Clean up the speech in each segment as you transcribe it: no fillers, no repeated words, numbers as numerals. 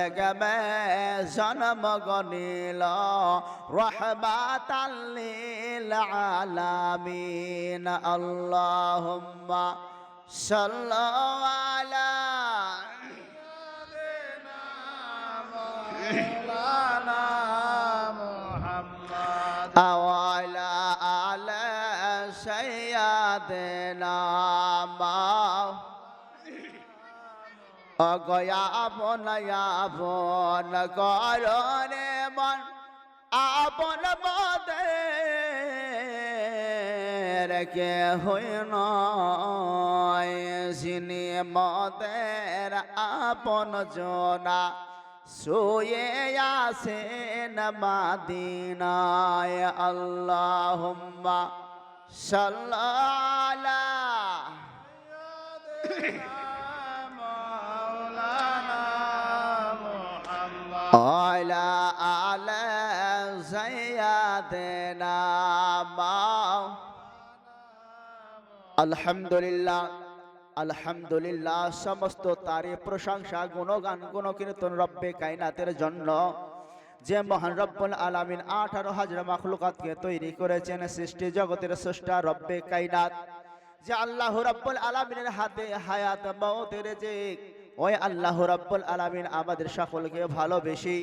বেগমে জন্ম গনিল রহমাতাল লিল আলামিন। আল্লাহুম্মা সাল্লি আলা মাওলানা মুহাম্মদ ওয়ালা আলা সাইয়্যিদিনা অগয়া আপন করনে মন আপন মদের কে হইন যিনি মদের আপন জনা শুয়ে আছেন মাদিনায়। আল্লাহুম্মা সাল্লি আলা ওয়ালা আলা সাইয়্যিদিনা আলহামদুলিল্লাহ আলহামদুলিল্লাহ। সমস্ত তারিফ প্রশংসা গুণগান গুণকীর্তন রব্বে কায়নাতের জন্য, যে মহান রব্বুল আলামিন 18,000 মাখলুকাতকে তৈরি করেছেন, সৃষ্টি জগতের স্রষ্টা রব্বে কায়নাত, যে আল্লাহ রব্বুল আলামিনের হাতে হায়াত মওতের যে ওই আল্লাহ রব্বুল আলামিন আমাদের সকলকে ভালোবেসে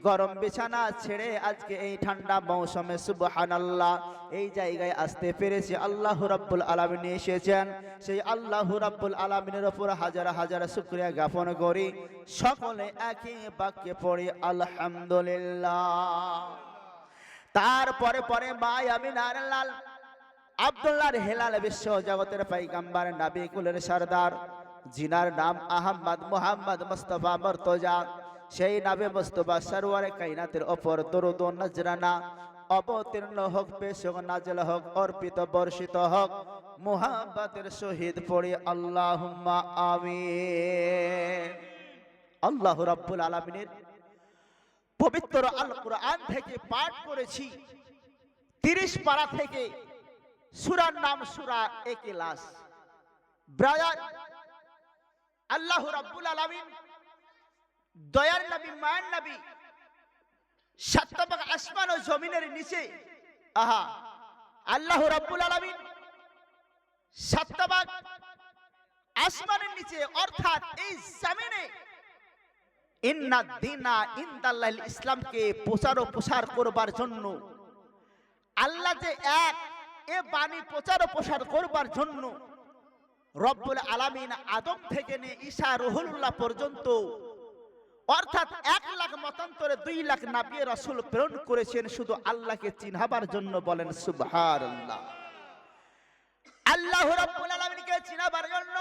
গরম বিছানা ছেড়ে আজকে এই ঠান্ডা মৌসুমে সুবহানাল্লাহ এই জায়গায় আসতে পেরেছি। আল্লাহ রাব্বুল আলামিন এসেছেন, সেই আল্লাহ রাব্বুল আলামিনের উপর হাজার হাজার শুকরিয়া জ্ঞাপন করি। সকলে একই বাক্যে পড়ি আলহামদুলিল্লাহ। তারপরে পরে মা আমিনার লাল আব্দুল্লাহর হেলাল বিশ্ব জগতের পয়গম্বর নবী কুলের সরদার, জিনার নাম আহমদ মুহাম্মদ মুস্তাফা মুর্তজা, সেই নবী মুস্তাফা সরওয়ারে কায়নাতের উপর দরুদ ও নজরানা অবতীর্ণ হোক, পেশ হোক, নাজিল হোক, অর্পিত বর্ষিত হোক, মুহাব্বতের সহিত পড়ি আল্লাহুম্মা আমিন। আল্লাহ রাব্বুল আলামিনের পবিত্র আল কুরআন থেকে পাঠ করেছি 30 পারা থেকে, সূরার নাম সূরা ইখলাস। ব্রাদার, আল্লাহ রাব্বুল আলামিন দয়ার নবী মায়ের নবী সাতভাগ আসমান ও জমিনের নিচে, আহা, আল্লাহ রাব্বুল আলামিন সাতভাগ আসমানের নিচে অর্থাৎ এই জমিনে ইন্না দিনা ইনদাল্লাহিল ইসলামকে প্রচার ও প্রসার করবার জন্য, আল্লাহ যে এক, এ বাণী প্রচার ও প্রসার করবার জন্য রব্বুল আলামিন আদম থেকে নিয়ে ঈসা রুহুল্লাহ পর্যন্ত অর্থাৎ 1 লাখ মতান্তরে 2 লাখ নবী রাসূল প্রেরণ করেছেন শুধু আল্লাহকে চিনহাবার জন্য। বলেন সুবহানাল্লাহ। আল্লাহ রাব্বুল আলামিনকে চিনহাবার জন্য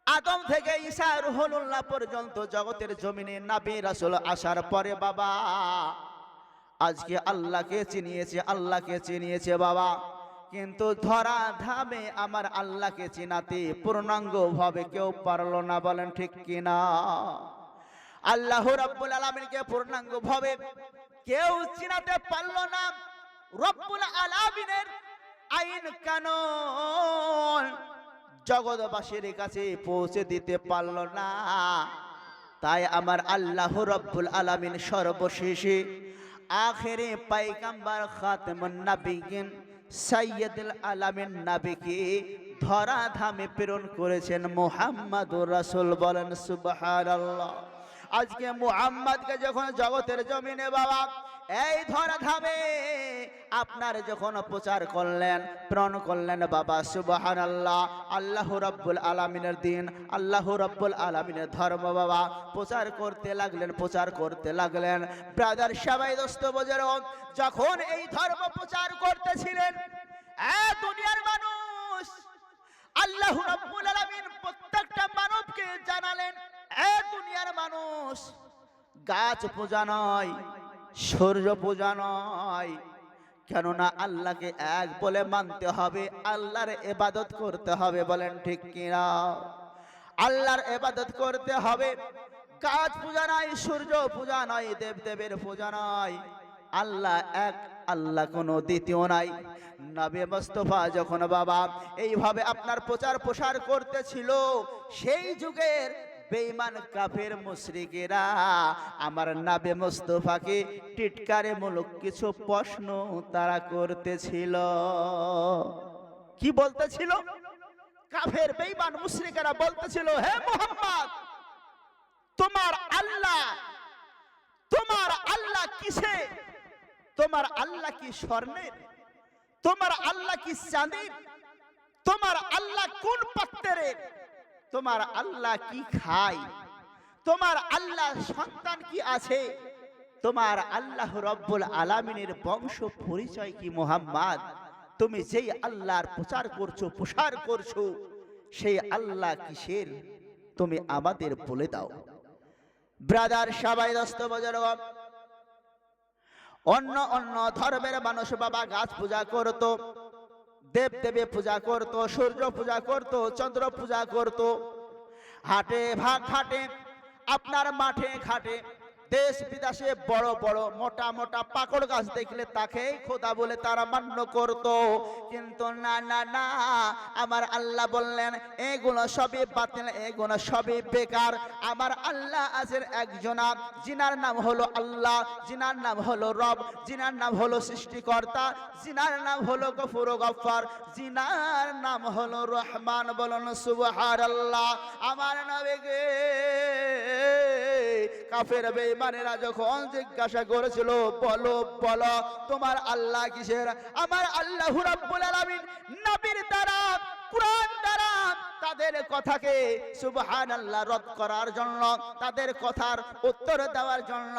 আদম থেকে ঈসা রুহুল্লাহ পর্যন্ত জগতের জমিনে নবী রাসূল আসার পরে বাবা আজকে আল্লাহকে চিনিয়েছে বাবা, কিন্তু ধরা ধামে আমার আল্লাহকে চিনাতে পূর্ণাঙ্গ ভাবে কেউ পারলো না। বলেন ঠিক কিনা? আল্লাহ রাব্বুল আলামিনকে পূর্ণাঙ্গ ভাবে কেউ চিনাতে পারলো না। রব্বুল আলামিনের আইন কানুন জগৎবাসীর কাছে পৌঁছে দিতে পারলো না। তাই আমার আল্লাহ রাব্বুল আলামিন সর্বশেষে আখেরে পয়গম্বর খাতামুন নবিয়্যিন সাইয়্যিদুল আলামিন নবীকে ধরা ধামে প্রেরণ করেছেন মুহাম্মাদুর রাসূল। বলেন সুবহানাল্লাহ। আজকে মুহাম্মদকে যখন জগতের জমিনে বাবা এই ধরা ধামে আপনার যখন প্রচার করলেন, প্রেরণ করলেন বাবা সুবহানাল্লাহ, আল্লাহ রাব্বুল আলামিনের দিন, আল্লাহ রাব্বুল আলামিনের ধর্ম বাবা প্রচার করতে লাগলেন। ব্রাদার সবাই দোস্ত বুজুর্গ, যখন এই ধর্ম প্রচার করতেছিলেন দুনিয়ার মানুষ, আল্লাহ রাব্বুল আলামিন প্রত্যেকটা মানবকে জানালেন, দুনিয়ার মানুষ গাছ পূজা নয়, সূর্য পূজা নয়, কেননা আল্লাহকে এক বলে মানতে হবে, আল্লাহর ইবাদত করতে হবে। বলেন ঠিক কিনা? আল্লাহর ইবাদত করতে হবে। গাছ পূজা নয়, সূর্য পূজা নয়, দেবদেবের পূজা নয়, আল্লাহ এক, আল্লাহ কোনো দ্বিতীয় নাই। নবী মুস্তাফা যখন বাবা এইভাবে আপনার প্রচার প্রসার করতেছিল, সেই যুগের বেঈমান কাফের মুশরিকেরা আমার নবী মুস্তাফাকে টিটকারে মূলক কিছু প্রশ্ন তারা করতেছিল। কি বলতেছিল? কাফের বেঈমান মুশরিকেরা বলতেছিল, হে মুহাম্মদ, তোমার আল্লাহ কিসে? তোমার আল্লাহ কি স্বর্ণের? তোমার আল্লাহ কি চাঁদের? তোমার আল্লাহ কোন পাত্রের? তোমার আল্লাহ কি খায়? তোমার আল্লাহ সন্তান কি আছে? তোমার আল্লাহ রব্বুল আলামিনের বংশ পরিচয় কি মুহাম্মদ? তুমি যেই আল্লাহর প্রচার করছো, প্রসার করছো, সেই আল্লাহ কিসের? তুমি আমাদের বলে দাও। ব্রাদার সবাই দোস্ত বুজুর্গ, অন্য অন্য ধর্মের মানুষ বাবা গাছ পূজা করত, দেব দেবী পূজা করত, সূর্য পূজা করত, চন্দ্র পূজা করত, হাটে ভাগ ঘাটে, আপনার মাঠে ঘাটে, দেশ বিদেশে বড় বড় মোটা মোটা পাকড় গাছ দেখলে তাকেই খোদা বলে তারা মান্য করত। কিন্তু না না না, আমার আল্লাহ বললেন এগুলো সবই বাতিল, এগুলো সবই বেকার। আমার আল্লাহ আছেন একজন, যিনার নাম হলো আল্লাহ, যিনার নাম হলো রব, যিনার নাম হলো সৃষ্টিকর্তা, যিনার নাম হলো গফুর ও গফফার, যিনার নাম হলো রহমান। বলুন সুবহানাল্লাহ। আমার নবীকে কাফের বেঈমানেরা যখন জিজ্ঞাসা করেছিল, বলো বলো তোমার আল্লাহ কিসের? আমার আল্লাহ রাব্বুল আলামিন নবীর দ্বারা, কুরআন দ্বারা তাদের কথাকে সুবহানাল্লাহ রদ করার জন্য, তাদের কথার উত্তর দেওয়ার জন্য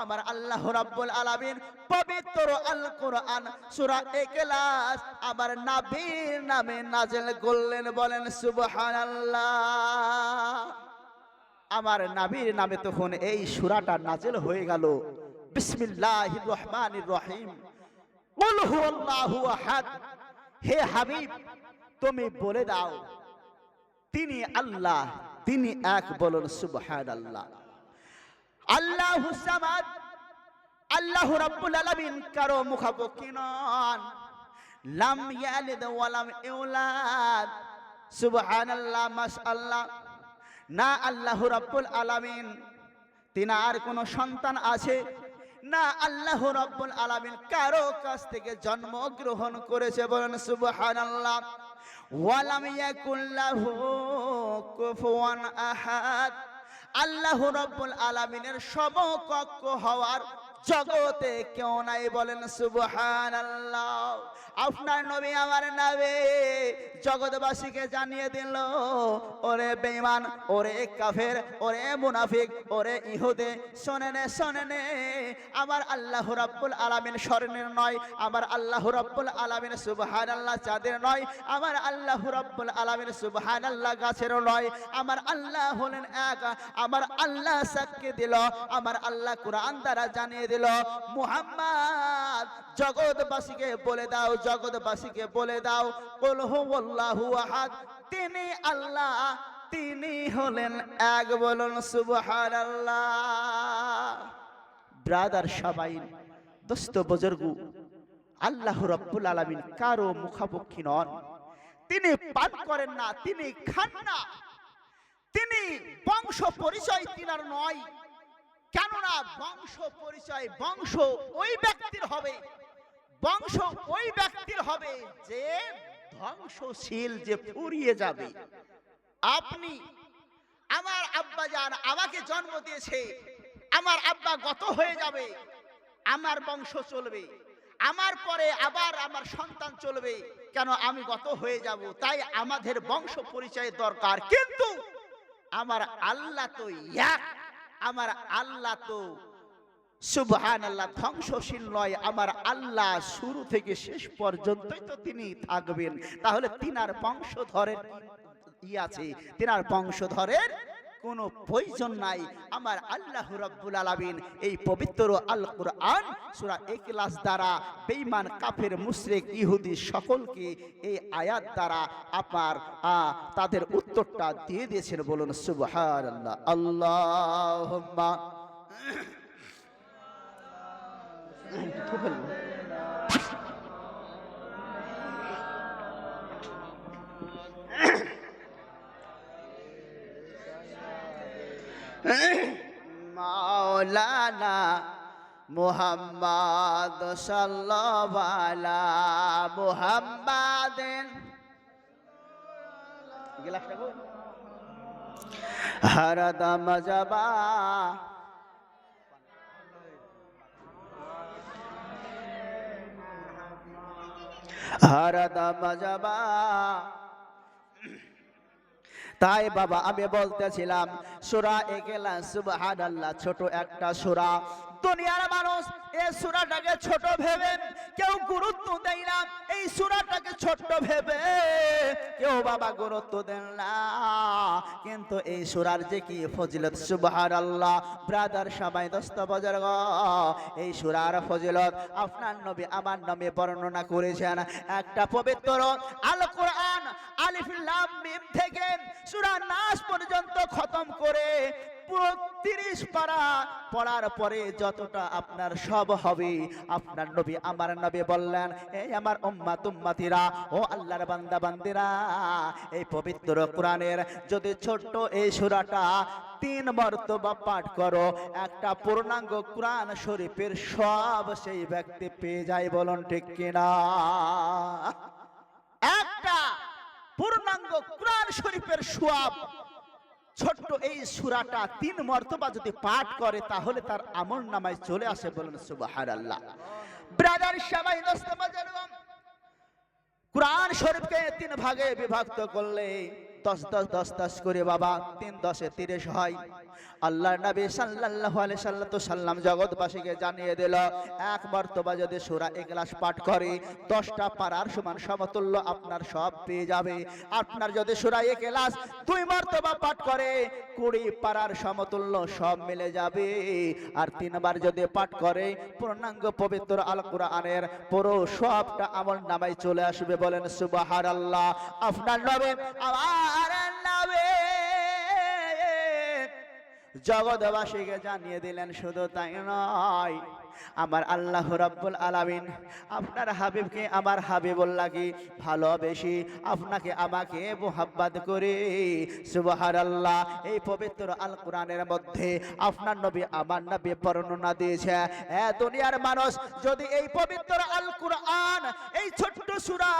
আমার আল্লাহ রাব্বুল আলামিন পবিত্র আল কোরআন সূরা ইখলাস আমার নবীর নামে নাযিল করলেন। বলেন সুবহানাল্লাহ। আমার নবীর নামে তখন এই সূরাটা নাযিল হয়ে গেল। বিসমিল্লাহির রহমানির রহিম, কুল হুয়াল্লাহু আহাদ। হে হাবিব, তুমি বলে দাও তিনি আল্লাহ, তিনি এক। বলুন সুবহানাল্লাহ। আল্লাহুস সামাদ, আল্লাহ রাব্বুল আলামিন কারো মুখাপেক্ষী নন। লাম ইয়ালিদ ওয়া লাম ইউলাদ। সুবহানাল্লাহ, মাশাআল্লাহ। না আল্লাহ রাব্বুল আলামিন তিনার কোনো সন্তান আছে, না আল্লাহ রাব্বুল আলামিন কারো কাছ থেকে জন্ম গ্রহণ করেছে। বলেন সুবহানাল্লাহ। ওয়ালাম ইয়াকুল্লাহু কুফুয়ান আহাদ। আল্লাহ রাব্বুল আলামিনের সমকক্ষ হওয়ার জগতে কেউ নাই। বলেন সুবহানাল্লাহ। আপনার নবী আমার নবী জগৎবাসীকে জানিয়ে দিল, ওরে বেঈমান, ওরে কাফের, ওরে মুনাফিক, ওরে ইহুদে, শোনে নে শোনে নে, আমার আল্লাহ রাব্বুল আলামিন স্বর্ণের নয়, আমার আল্লাহ রাব্বুল আলামিন সুবহানাল্লাহ চাঁদের নয়, আমার আল্লাহ রাব্বুল আলামিন সুবহানাল্লাহ গাছেরও নয়, আমার আল্লাহ হলেন এক। আমার আল্লাহ সাক্ষী দিল, আমার আল্লাহ কুরআন দ্বারা জানিয়ে দিল। মুহাম্মদ জগৎবাসীকে বলে দাও, জগৎবাসীকে বলে দাও, কুল হুয়াল্লাহু আহাদ, তিনি আল্লাহ, তিনি হলেন এক। বলুন সুবহানাল্লাহ। ব্রাদার সবাই দোস্ত বুজুর্গ, আল্লাহ রাব্বুল আলামিন কারো মুখাপেক্ষী নন। তিনি পান করেন না, তিনি খান না, তিনি বংশ পরিচয় তিনার নয়। কেননা বংশ পরিচয়, বংশ ওই ব্যক্তির হবে, বংশ ওই ব্যক্তির হবে যে ধ্বংসশীল, যে ফুরিয়ে যাবে। আপনি, আমার আব্বা জান আমাকে জন্ম দিয়েছে, আমার আব্বা গত হয়ে যাবে, আমার বংশ চলবে, আমার পরে আবার আমার সন্তান চলবে, কেন আমি গত হয়ে যাব, তাই আমাদের বংশ পরিচয় দরকার। কিন্তু আমার আল্লাহ তো এক, আমার আল্লাহ তো সুবহানাল্লাহ ধ্বংসশীল নয়। আমার আল্লাহ শুরু থেকে শেষ পর্যন্তই তো তিনি থাকবেন। তাহলে তিনার বংশধরের ই আছে, তিনার বংশধরের কোনো প্রয়োজন নাই। আমার আল্লাহ রাব্বুল আলামিন এই পবিত্র আল কোরআন সূরা ইখলাস দ্বারা বেঈমান কাফের মুশরিক ইহুদি সকলকে এই আয়াত দ্বারা আপনার তাদের উত্তরটা দিয়ে দিয়েছেন। বলুন সুবহানাল্লাহ। আল্লাহুম্মা মাওলানা মুহাম্মদ সাল্লাল্লাহু আলা মুহাম্মাদিন গিলাসটা কই হরদম জবা হরদম জবা। তাই বাবা আমি বলতেছিলাম সূরা ইখলাস সুবহানাল্লাহ ছোট একটা সূরা। দুনিয়ার মানুষ এই সূরাটাকে ছোট ভেবে কেউ গুরুত্ব দেয় না, এই সূরাটাকে ছোট ভেবে কেউ বাবা গুরুত্ব দেন না। কিন্তু এই সূরার যে কি ফজিলত সুবহানাল্লাহ। ব্রাদার সবাই দোস্ত বুজুর্গ, এই সূরার ফজিলত আপনার নবী আমার নামে বর্ণনা করেছেন। একটা পবিত্র আল কোরআন আলিফ লাম মিম থেকে সূরা নাস পর্যন্ত খতম করে পুরো 30 পারা পড়ার পরে যতটা আপনার সব হবে, আপনার নবী আমার নবী বললেন এই আমার উম্মত উম্মতিরা ও আল্লাহর বান্দা বান্দিরা, এই পবিত্র কোরআনের যদি ছোট্ট এই সূরাটা 3 মর্তবা পাঠ করো, একটা পূর্ণাঙ্গ কোরআন শরীফের সব সেই ব্যক্তি পেয়ে যায়। বলুন ঠিক কিনা? একটা পূর্ণাঙ্গ কোরআন শরীফের সওয়াব ছোট্ট এই সূরাটা 3 মর্তবা যদি পাঠ করে তাহলে তার আমলনামায় চলে আসে। বলুন সুবহানাল্লাহ। ব্রাদার সবাই দোস্ত বুজুর্গ, কোরআন শরীফকে 3 ভাগে বিভক্ত করলে 10 করে বাবা 3 10 30 হয়। আল্লাহর নবী সাল্লাল্লাহু আলাইহি সাল্লাম জগৎবাসীকে জানিয়ে দিল এক মর্তবা যদি সূরা ইখলাস পাঠ করে 10টা পারার সমান সমতুল্য আপনার সব পেয়ে যাবে। আপনার যদি সূরা ইখলাস 2 মর্তবা পাঠ করে 20 পারার সমতুল্য সব মিলে যাবে। আর 3 বার যদি পাঠ করে পূর্ণাঙ্গ পবিত্র আল কোরআনের পুরো সবটা আমলনামায় চলে আসবে। বলেন সুবহানাল্লাহ। আপনার নবী আমার নবী জগৎবাসীকে জানিয়ে দিলেন, শুধু তাই নয় আমার আল্লাহ রাব্বুল আলামিন আপনার হাবিবকে আমার হাবিবুল্লাহকে ভালোবেসে আপনাকে আমাকে মুহাব্বত করে সুবহানাল্লাহ এই পবিত্র আল কোরআনের মধ্যে আপনার নবী আমার নবী বর্ণনা দিয়েছে। দুনিয়ার মানুষ যদি এই পবিত্র আল কোরআন এই ছোট্ট সূরা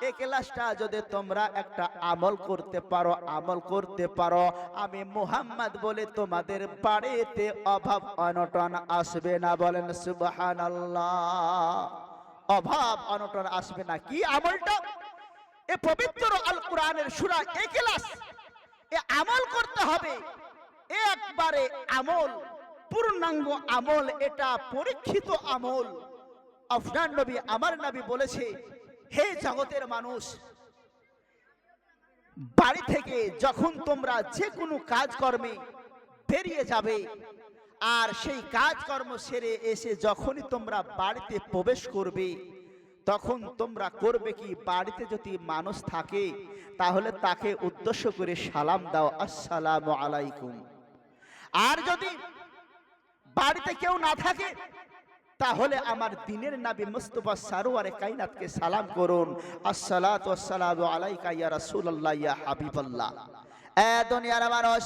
ইখলাসটা যদি তোমরা একটা আমল করতে পারো আমি মুহাম্মদ বলে তোমাদের বাড়িতে অভাব অনটন আসবে না। বলেন সুবহানাল্লাহ। অভাব অনটন আসবে না। কি আমলটা? এই পবিত্র আল কোরআনের সূরা ইখলাস এ আমল করতে হবে। একবারে আমল, পূর্ণাঙ্গ আমল, এটা পরীক্ষিত আমল। আপনার নবী আমার নবী বলেছে, হে জগতের মানুষ, বাড়ি থেকে যখন তোমরা যে কোনো কাজকর্মে বেরিয়ে যাবে আর সেই কাজকর্ম সেরে এসে যখনই তোমরা বাড়িতে প্রবেশ করবে তখন তোমরা করবে কি, বাড়িতে যদি মানুষ থাকে তাহলে তাকে উদ্দেশ্য করে সালাম দাও, আসসালামু আলাইকুম। আর যদি বাড়িতে কেউ না থাকে তাহলে আমার দিনের নবী মুস্তাফা সারওয়ারে কায়নাতকে সালাম করুন, আসসালাতু ওয়াসসালামু আলাইকা ইয়া রাসূলুল্লাহ ইয়া হাবিবাল্লাহ। দুনিয়ার মানুষ,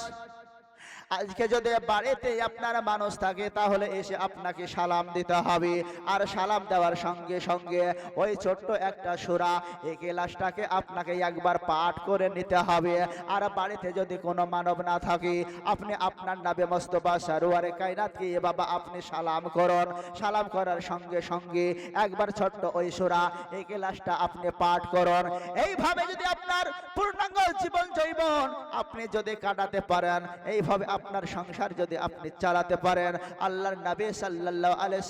আজকে যদি বাড়িতে আপনার মানুষ থাকে তাহলে এসে আপনাকে সালাম দিতে হবে। আর সালাম দেওয়ার সঙ্গে সঙ্গে ওই ছোট্ট একটা সূরা ইখলাসটাকে আপনাকে একবার পাঠ করে নিতে হবে। আর বাড়িতে যদি কোনো মানব না থাকে আপনি আপনার নবী মুস্তাফা সারওয়ারে কায়নাতকে বাবা আপনি সালাম করুন। সালাম করার সঙ্গে সঙ্গে একবার ছোট্ট ওই সূরা ইখলাসটা আপনি পাঠ করুন। এইভাবে যদি আপনার পূর্ণাঙ্গ জীবন জৈবন আপনি যদি কাটাতে পারেন, এইভাবে আপনার সংসার যদি আপনি চালাতে পারেন, আল্লাহর নবী সাল্লাল্লাহু আলাইহি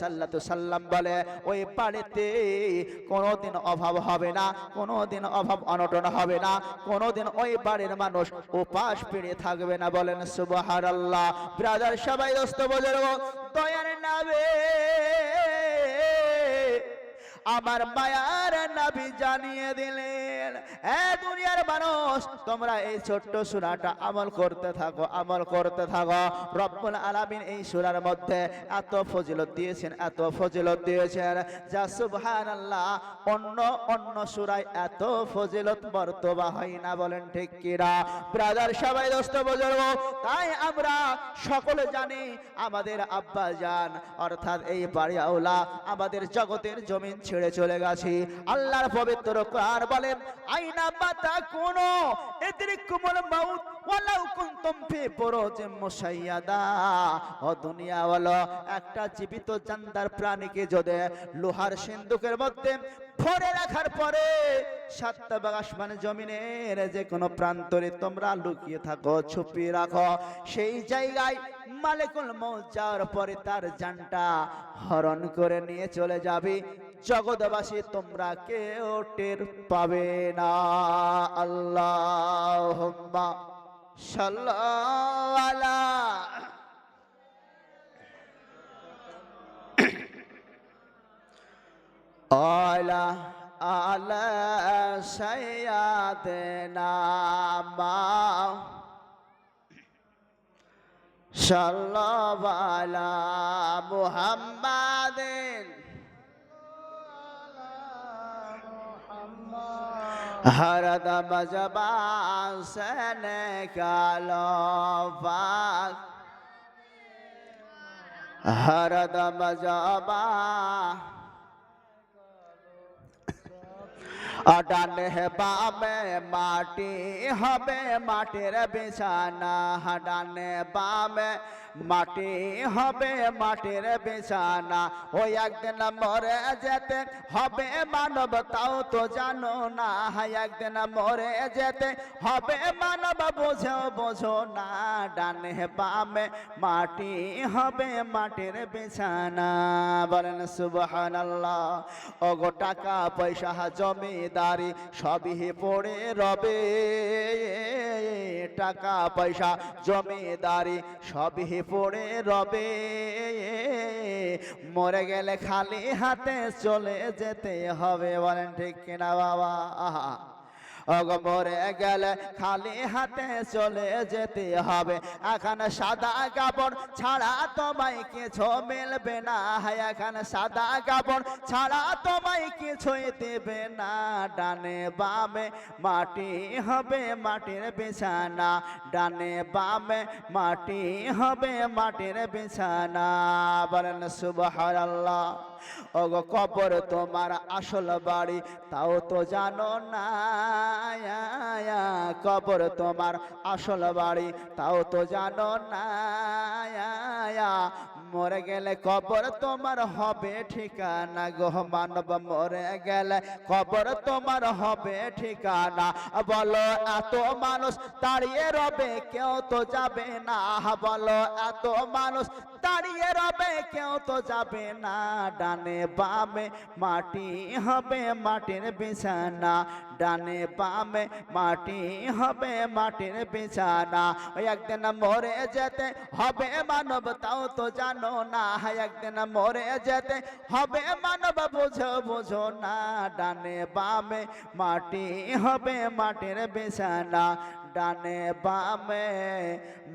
সাল্লাম বলে ওই বাড়িতে কোনোদিন অভাব হবে না, কোনোদিন অভাব অনটন হবে না, কোনোদিন ওই বাড়ির মানুষ উপাস পেড়ে থাকবে না। বলেন সুবহানাল্লাহ। ব্রাদার সবাই দোস্ত বুজুর্গ, দয়ার নবী আমার মায়ার নবী জানিয়ে দিলেন, এ দুনিয়ার মানুষ, তোমরা এই ছোট্ট সূরাটা আমল করতে থাকো, আমল করতে থাকো। রব্বুল আলামিন এই সূরার মধ্যে এত ফজিলত দিয়েছেন, এত ফজিলত দিয়েছেন যা সুবহানাল্লাহ অন্য অন্য সূরায় এত ফজিলত মর্তবা হয় না। বলেন ঠিক কিনা ব্রাদার? সবাই দোস্ত বুজুর্গ, তাই আমরা সকলে জানি আমাদের আব্বা জান অর্থাৎ এই বাড়িওয়ালা আমাদের জগতের জমিন ছেড়ে চলে গেছে। আল্লাহর পবিত্র কোরআন বলেন, আইনা মাতা কোন ইদরিকুমুল মাউত ওয়ালাউ কুনতুম ফি বুরুজিম মুশাইয়াদা। ও দুনিয়া ওয়ালা, একটা জীবিত জানদার প্রাণীকে যদি লোহার সিন্দুকের মধ্যে ভরে রাখার পরে সাতটা ভাগ আসমান জমিনের যে কোনো প্রান্তরে তোমরা লুকিয়ে থাকো, ছুপিয়ে রাখো, সেই জায়গায় মালিকুল মউত যাওয়ার পরে তার জানটা হরণ করে নিয়ে চলে যাবে। জগৎবাসী তোমরা কেউ টের পাবে না। আল্লাহুম্মা সাল্লাল্লাহু আলা আলা আলা সাইয়্যিদিনা সাল্লাল্লাহু আলা মুহাম্মাদিন हर दम ज़बान से निकालो पाक, हर दम ज़बान ডানে বামে মাটি হবে মাটির বিছানা, ডানে বামে মাটি হবে মাটির বিছানা। ওই একদিন মরে যেতে হবে মানব, তাও তো জানো না। একদিন মরে যেতে হবে মানব, বোঝো বোঝো না। ডানে বামে মাটি হবে মাটির বিছানা। বলেন সুবহানাল্লাহ। ওগো টাকা পয়সা জমিদারি সবই পড়ে রবে, টাকা পয়সা জমিদারি সবই পড়ে রবে। মরে গেলে খালি হাতে চলে যেতে হবে। বলেন ঠিক কিনা বাবা? মরে গেলে খালি হাতে চলে যেতে হবে। এখন সাদা কাপড় ছাড়া তোমায় কিছু মিলবে না, এখন সাদা কাপড় ছাড়া তোমায় কিছুই দেবে না। ডানে বামে মাটি হবে মাটির বিছানা, ডানে বামে মাটি হবে মাটির বিছানা। বলেন সুবহানাল্লাহ। ওগো কবর তোমার আসল বাড়ি, তাও তো জানো না। কবর তোমার আসল বাড়ি, তাও তো জানো না। মরে গেলে কবর তোমার হবে ঠিকানা গো মানব, মরে গেলে কবর তোমার হবে ঠিকানা। বলো এত মানুষ দাঁড়িয়ে রবে, কেউ তো যাবে না। বলো এত মানুষ দাঁড়িয়ে রবে, কেউ তো যাবে না। ডানে বামে মাটি হবে মাটির বিছানা, ডানে বামে মাটি হবে মাটির বিছানা। ওই একদিন মরে যেতে হবে মানব, তাও তো জানো না। একদিন মরে যেতে হবে মানব, বোঝো বোঝো না। ডানে বামে মাটি হবে মাটির বিছানা, ডানে বামে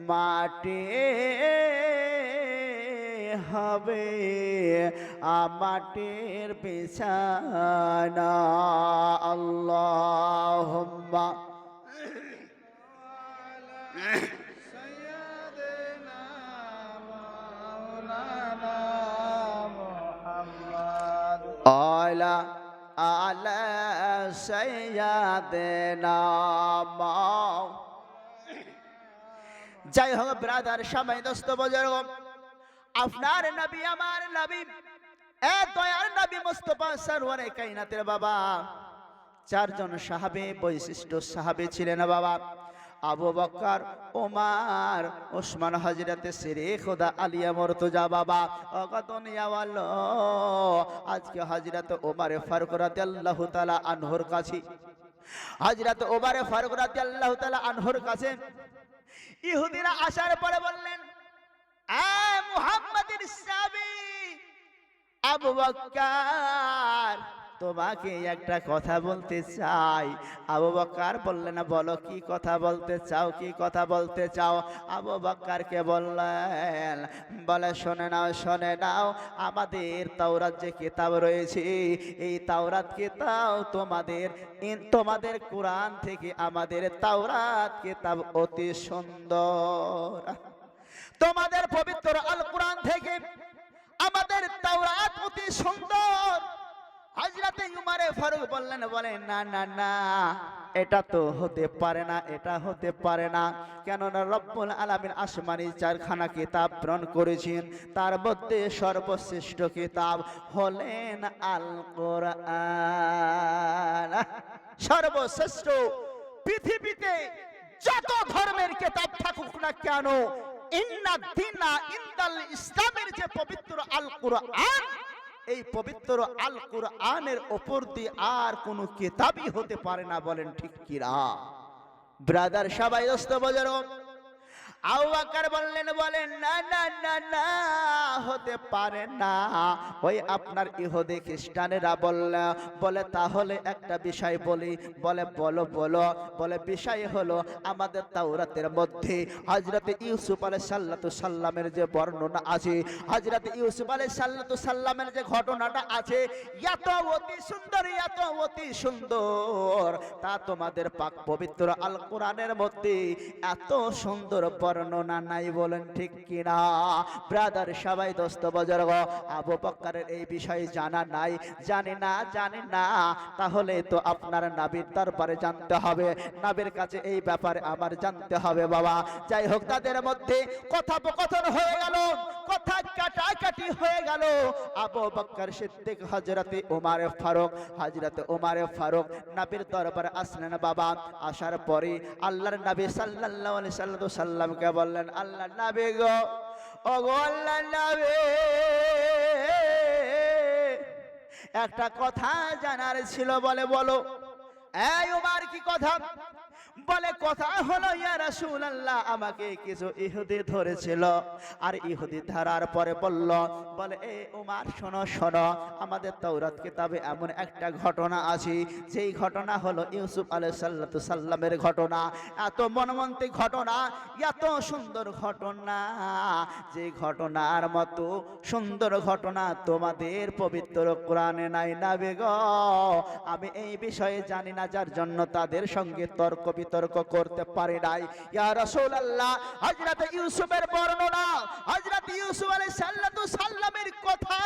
মাটি হবে মাটির বিছানা। আল্লাহুম্মা সাইয়্যিদিনা মাওলানা মুহাম্মদ আলা আলা সাইয়্যিদিনা মাও। যাই হোক ব্রাদার, সবাই দোস্ত বুজুর্গ, আপনার নবী আমার নবী এ দয়ার নবী মুস্তাফা সরওয়ারে কায়নাতের বাবা চারজন সাহাবে বৈশিষ্ট্য সাহাবে ছিলেন বাবা। আবু বকর, ওমর, ওসমান, হযরতে সিরে খোদা আলিয়া মুর্তজা বাবা। অগতনিয়াওয়ালো আজকে হযরত ওমর ফারুক রাদিয়াল্লাহু তাআলা আনহুর কাছে, হযরত ওমর ফারুক রাদিয়াল্লাহু তাআলা আনহুর কাছে ইহুদিরা আসার পরে বললেন, মুহাম্মাদের সাহাবী আবু বকর, তোমাকে একটা কথা বলতে চাই। আবু বকর বললেন, বলো কি কথা বলতে চাও, কি কথা বলতে চাও? আবু বকরকে বললেন, বলে শুনে নাও, আমাদের তাওরাত যে কিতাব রয়েছে, এই তাওরাত কিতাব তোমাদের কোরআন থেকে আমাদের তাওরাত কিতাব অতি সুন্দর। তোমাদের পবিত্র আল কোরআন থেকে আমাদের তাওরাত অতি সুন্দর। হযরতে উমর ফারুক বললেন, না না না, এটা তো হতে পারে না, এটা হতে পারে না। কেননা রব্বুল আলামিন আসমানি 4খানা কিতাব প্রেরণ করেছেন, তার মধ্যে সর্বশ্রেষ্ঠ কিতাব হলেন আল কোরআন। সর্বশ্রেষ্ঠ। পৃথিবীতে যত ধর্মের কিতাব থাকুক না কেন, ইন্না দীনা ইনদাল ইসলামের যে পবিত্র আল কোরআন, এই পবিত্র আল কোরআনের উপর দিয়ে আর কোনো কিতাবই হতে পারে না। বলেন ঠিক কিনা? ব্রাদার সবাই দোস্ত বাজারো, আবু বকর বললেন, না না না না, হতে পারে না। ওই আপনার ইহুদি খ্রিস্টানেরা বলে তাহলে একটা বিষয় বলি। বলে বিষয় হলো, আমাদের তাওরাতের মধ্যে হযরতে ইউসুফ আলাইহিস সালামের যে বর্ণনা আছে, হযরতে ইউসুফ আলাইহিস সালামের যে ঘটনাটা আছে, এত অতি সুন্দর, তা তোমাদের পাক পবিত্র আল কোরআনের মধ্যে এত সুন্দর বর্ণনা নাই। বলেন ঠিক কিনা? ব্রাদার সবাই দোস্ত বুজুর্গ, আবু বকরের এই বিষয়ে জানা নাই, জানে না। তাহলে তো আপনার নবীর দরবারে জানতে হবে, নবীর কাছে এই ব্যাপারে আমার জানতে হবে বাবা। যাই হোক, তাদের মধ্যে কথোপকথন হয়ে গেল, কথা কাটাকাটি হয়ে গেল। আবু বকর সিদ্দিক হযরতে ওমর ফারুক নবীর দরবারে আসলেন বাবা। আসার পরে আল্লাহর নবী সাল্লাল্লাহু আলাইহি সাল্লামকে বললেন, আল্লাহর নবী গো, ও গো আল্লাহর নবী, একটা কথা জানার ছিল। বলো। এই ওমর, কি কথা? বলে, কথা হলো ইয়া রাসূলুল্লাহ, আমাকে কিছু ইহুদি ধরেছিল, আর ইহুদি ধরার পরে বলে এ ওমর, শোনো, আমাদের তাওরাত কিতাবে এমন একটা ঘটনা আছে, যেই ঘটনা হলো ইউসুফ আলাইহিস সালামের ঘটনা। এত মর্মান্তিক ঘটনা, এত সুন্দর ঘটনা, যে ঘটনার মতো সুন্দর ঘটনা তোমাদের পবিত্র কোরআনে নাই। নবী গো, আমি এই বিষয়ে জানি না, যার জন্য তাদের সঙ্গে তর্ক বিতর্ক করতে পারি নাই। ইয়া রাসূলুল্লাহ, হযরত ইউসুফের বর্ণনা, হযরত ইউসুফ আলাইহিস সালামের কথা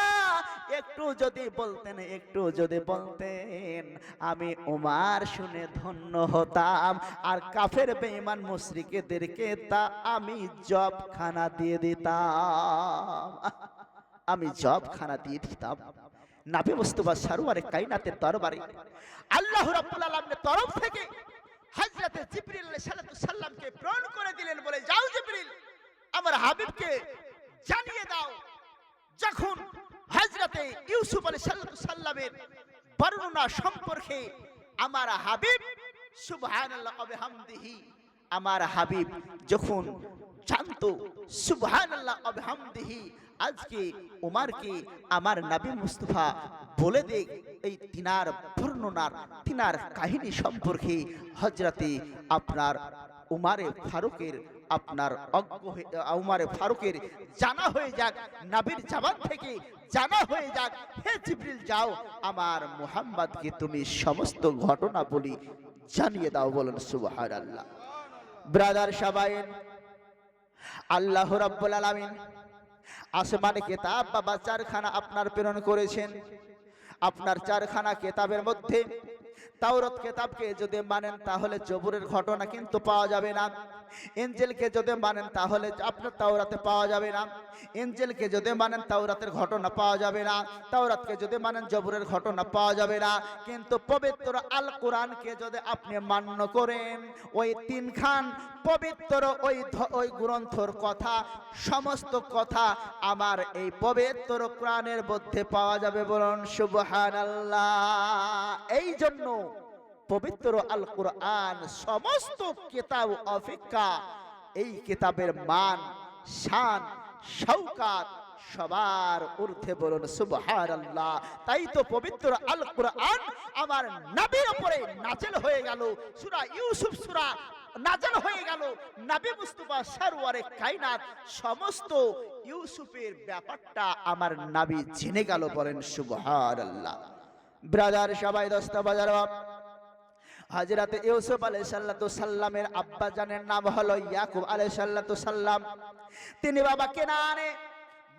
একটু যদি বলতেন, আমি ওমর শুনে ধন্য হতাম, আর কাফের বেঈমান মুশরিকদেরকে তা আমি জবখানা দিয়ে দিতাম। নবী মুস্তাফা সরওয়ারে কায়নাতের দরবারে আল্লাহ রাব্বুল আলামিনের তরফ থেকে হযরত জিবরিল আলাইহিস সালামকে প্রেরণ করে দিলেন, বলে যাও জিবরিল, আমার হাবিবকে জানিয়ে দাও, যখন হযরত ইউসুফ আলাইহিস সালামের বর্ণনা সম্পর্কে আমার হাবিব সুবহানাল্লাহ ওয়া বিহামদিহি, আমার হাবিব যখন জানতো, সুবহানাল্লাহ ওয়া বিহামদিহি, আজকে উমরকে আমার নবী মুস্তাফা বলে দেখ এই তিনার বর্ণনার, তিনার কাহিনী সম্পর্কে হযরতে আপনার উমরে ফারুকের জানা হয়ে যাক, নবীর জবান থেকে জানা হয়ে যাক। হে জিবরিল, যাও, আমার মুহাম্মদকে তুমি সমস্ত ঘটনা বলি জানিয়ে দাও। বলেন সুবহানাল্লাহ। ব্রাদার সবাই, আল্লাহ রাব্বুল আলামিন আসমানে কিতাব বাবা 4খানা আপনার প্রেরণ করেছেন। আপনার 4খানা কিতাবের মধ্যে তাওরাত কিতাবকে যদি মানেন, তাহলে জবুরের ঘটনা কিন্তু পাওয়া যাবে না। ইনজিলকে যদি মানেন, তাহলে আপনার তাওরাতে পাওয়া যাবে না। ইনজিলকে যদি মানেন, তাওরাতের ঘটনা পাওয়া যাবে না। তাওরাতকে যদি মানেন, জবুরের ঘটনা পাওয়া যাবে না। কিন্তু পবিত্র আল কোরআনকে যদি আপনি মান্য করেন, ওই 3খান পবিত্র ওই গ্রন্থর কথা, সমস্ত কথা আমার এই পবিত্র কোরআনের মধ্যে পাওয়া যাবে। বলুন সুবহানাল্লাহ। এই জন্য পবিত্র আল কোরআন সমস্ত কিতাব অপেক্ষা এই কিতাবের মান, শান, শৌকাত সবার ঊর্ধ্বে বলুন সুবহানাল্লাহ। তাই তো পবিত্র আল কোরআন আমার নবীর উপরে নাযিল হয়ে গেল, সূরা ইউসুফ সূরা নাযিল হয়ে গেল। নবী মুস্তাফা সরওয়ারে কায়নাত সমস্ত ইউসুফের ব্যাপারটা আমার নবী জেনে গেল, বলেন সুবহানাল্লাহ। ব্রাদার সবাই দোস্ত বাজার, হযরত ইউসুফ আলাইহিস সালামের আব্বা জানের নাম হলো ইয়াকুব আলাইহিস সালাম। তিনি বাবা কেনানে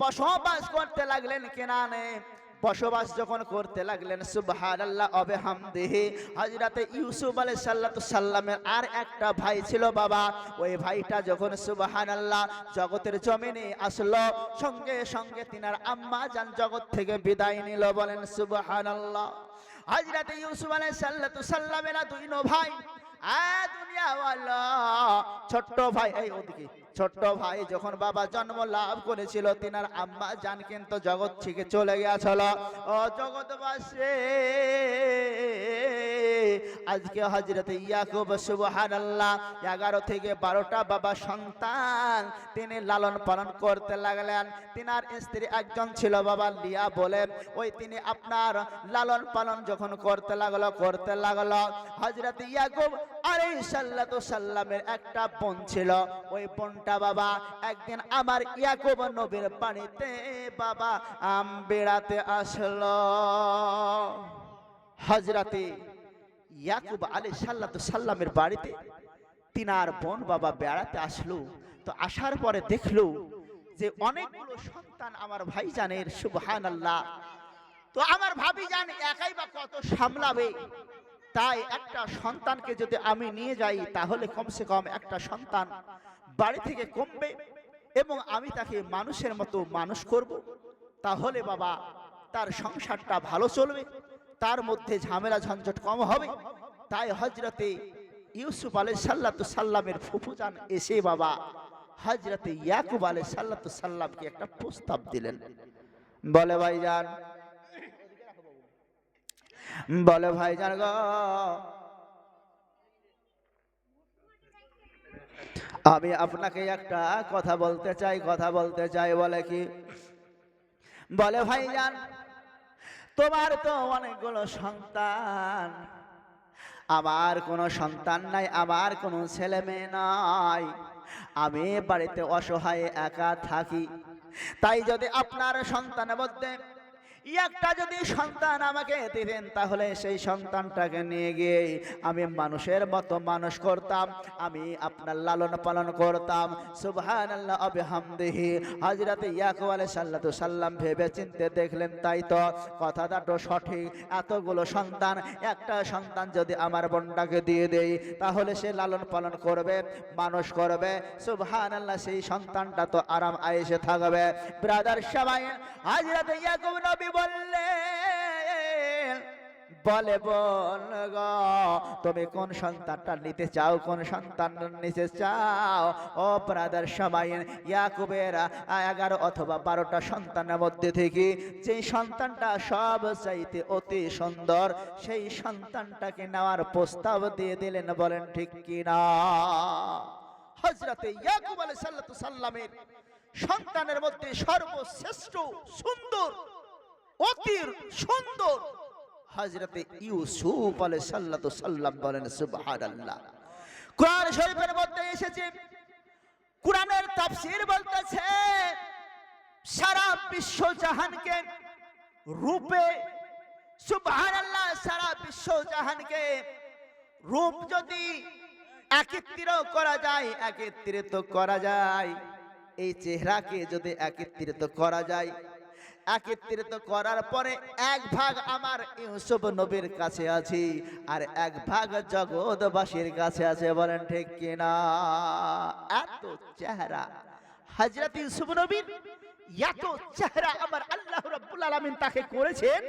বসবাস করতে লাগলেন। কেনানে বসবাস যখন করতে লাগলেন, সুবহানাল্লাহ ওয়া বিহামদিহি, হযরত ইউসুফ আলাইহিস সালামের আর একটা ভাই ছিল বাবা। ওই ভাইটা যখন সুবহানাল্লাহ জগতের জমিনে আসলো, সঙ্গে সঙ্গে তিনার আম্মা জান জগৎ থেকে বিদায় নিল, বলেন সুবহানাল্লাহ। হযরত ইউসুফ আলাইহিস সালামের দুই ভাই, দুনিয়াওয়ালা ছোট্ট ভাই, এই ওদিকে ছোট্ট ভাই যখন বাবা জন্ম লাভ করেছিল, তিনার আম্মা জান কিন্তু জগৎ থেকে চলে গিয়েছিল। ও জগৎবাসী, আজকে হযরত ইয়াকুব সুবহানাল্লাহ 11 থেকে 12টা বাবা সন্তান তিনি লালন পালন করতে লাগলেন। তিনার স্ত্রী একজন ছিল বাবা লিয়া বলে, ওই তিনি আপনার লালন পালন যখন করতে লাগলো, হযরত ইয়াকুব আলাইহিস সালামের একটা বোন ছিল। ওই বোনটা বাবা একদিন আমার ইয়াকুব নবীর পানিতে বাবা বেড়াতে আসলো। হযরত ইয়াকুব আলাইহিস সালামের বাড়িতে তিনার বোন বাবা বেড়াতে আসলো। তো আসার পরে দেখলো যে অনেকগুলো সন্তান আমার ভাইজানের, সুবহানাল্লাহ। তো আমার ভাবিজান একাই বা কত সামলাবে, তাই একটা সন্তানকে যদি আমি নিয়ে যাই তাহলে কমসে কম একটা সন্তান বাড়ি থেকে কমবে এবং আমি তাকে মানুষের মতো মানুষ করব, তাহলে বাবা তার সংসারটা ভালো চলবে, তার মধ্যে ঝামেলা ঝঞ্ঝট কম হবে। তাই হযরতে ইউসুফ আলাইহিস সালামের ফুফুজান এসে বাবা হযরতে ইয়াকুব আলাইহিস সালামকে একটা প্রস্তাব দিলেন। বলে ভাইজান, বলে ভাইজান গো, আমি আপনাকে একটা কথা বলতে চাই। বলে কি? বলে ভাইজান, তোমার তো অনেকগুলো সন্তান, আমার কোনো সন্তান নাই, আমার কোনো ছেলে মেয়ে নাই, আমি বাড়িতে অসহায় একা থাকি। তাই যদি আপনার সন্তানের মধ্যে একটা যদি সন্তান আমাকে দিতেন, তাহলে সেই সন্তানটাকে নিয়ে গিয়ে আমি মানুষের মতো মানুষ করতাম, আমি আপনার লালন পালন করতাম। সুবহানাল্লাহ ওয়া বিহামদিহি। হযরত ইয়াকুব আলাইহিস সালাম ভেবে চিন্তে দেখলেন, তাই তো কথাটা তো সঠিক, এতগুলো সন্তান, একটা সন্তান যদি আমার বোনটাকে দিয়ে দেই তাহলে সে লালন পালন করবে, মানুষ করবে, সুবহানাল্লাহ, সেই সন্তানটা তো আরাম আয়েশে থাকবে। ব্রাদার সবাই, হযরত ইয়াকুব নবী বলে বোন গো, তুমি কোন সন্তানটা নিতে চাও, কোন সন্তান নিতে চাও? ও ব্রাদার সবাই, ইয়াকুবের 11 অথবা 12টা সন্তানের মধ্যে থেকে যে সন্তানটা সব চাইতে অতি সুন্দর, সেই সন্তানটাকে নেওয়ার প্রস্তাব দিয়ে দিলেন, বলেন ঠিক কিনা? হযরতে ইয়াকুব আলাইহিস সালামের সন্তানের মধ্যে সর্বশ্রেষ্ঠ সুন্দর, অতি সুন্দর হযরতে ইউসুফ আলাইহিস সালাম, বলেন সুবহানাল্লাহ। কোরআন শরীফের মধ্যে এসেছে, কোরআনের তাফসীর বলতেছে সারা বিশ্ব জাহানকে রূপে, সুবহানাল্লাহ, সারা বিশ্ব জাহানকে রূপ যদি একত্রিত করা যায়, এই চেহারাকে যদি একত্রিত করা যায়, একত্রিত করার পরে এক ভাগ আমার ইউসুফ নবীর কাছে আছে আর এক ভাগ জগৎবাসীর কাছে আছে, বলেন ঠিক কিনা? এত চেহারা হযরত ইউসুফ নবীর, এত চেহারা আমার আল্লাহ রাব্বুল আলামিন তাকে করেছেন।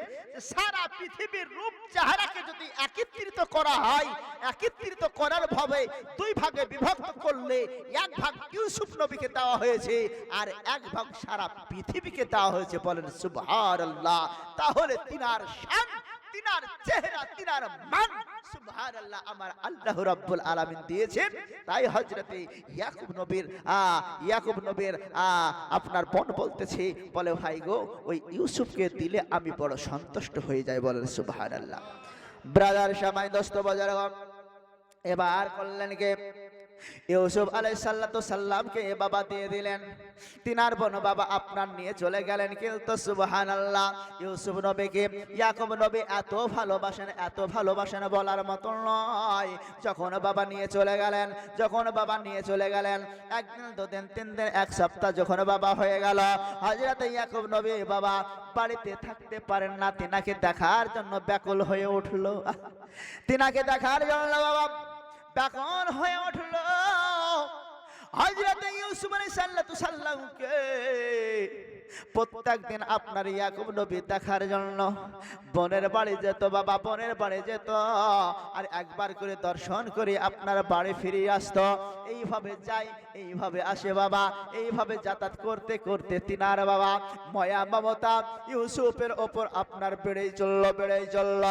সারা পৃথিবীর রূপ চেহারাকে যদি একত্রিত করা হয়, একত্রিত করার ভাবে দুই ভাগে বিভক্ত করলে এক ভাগ ইউসুফ নবীকে দেওয়া হয়েছে আর এক ভাগ সারা পৃথিবীকে দেওয়া হয়েছে, বলেন সুবহানাল্লাহ। তাহলে তিনার শান, তিনার চেহারা, তিনার মান সুবহানাল্লাহ আমার আল্লাহ রাব্বুল আলামিন দিয়েছেন। তাই হযরতে ইয়াকুব নবীর আপনার বোন বলতেছে, বলে ভাই গো ওই ইউসুফকে দিলে আমি বড় সন্তুষ্ট হয়ে যাই, বলেন সুবহানাল্লাহ। ব্রাদার সামাই দোস্ত বাজার, এবার করলেন কে ইউসুফ আলাইহিস সালামকে বাবা দিয়ে দিলেন। তিনার বোন বাবা আপনার নিয়ে চলে গেলেন। কিন্তু সুবহানাল্লাহ ইউসুফ নবীকে ইয়াকুব নবী এত ভালোবাসেন বলার মতো নয়। যখন বাবা নিয়ে চলে গেলেন একদিন, দুদিন, 3 দিন, 1 সপ্তাহ যখন বাবা হয়ে গেল, হযরত ইয়াকুব নবী বাবা বাড়িতে থাকতে পারেন না। তিনাকে দেখার জন্য ব্যাকুল হয়ে উঠলো। তিনাকে দেখার জন্য বাবা ব্যাকুল হয়ে উঠলো। হযরত ইউসুফ আলাইহিস সালামকে প্রত্যেক দিন আপনার ইয়াকুব নবী দেখার জন্য বোনের বাড়ি যেত বাবা, বোনের বাড়ি যেত আর একবার করে দর্শন করে আপনার বাড়ি ফিরে আসতো। এইভাবে যাই, এইভাবে আসে বাবা, এইভাবে যাতায়াত করতে করতে তিনার বাবা মায়া মমতা ইউসুফের ওপর আপনার বেড়েই চলল।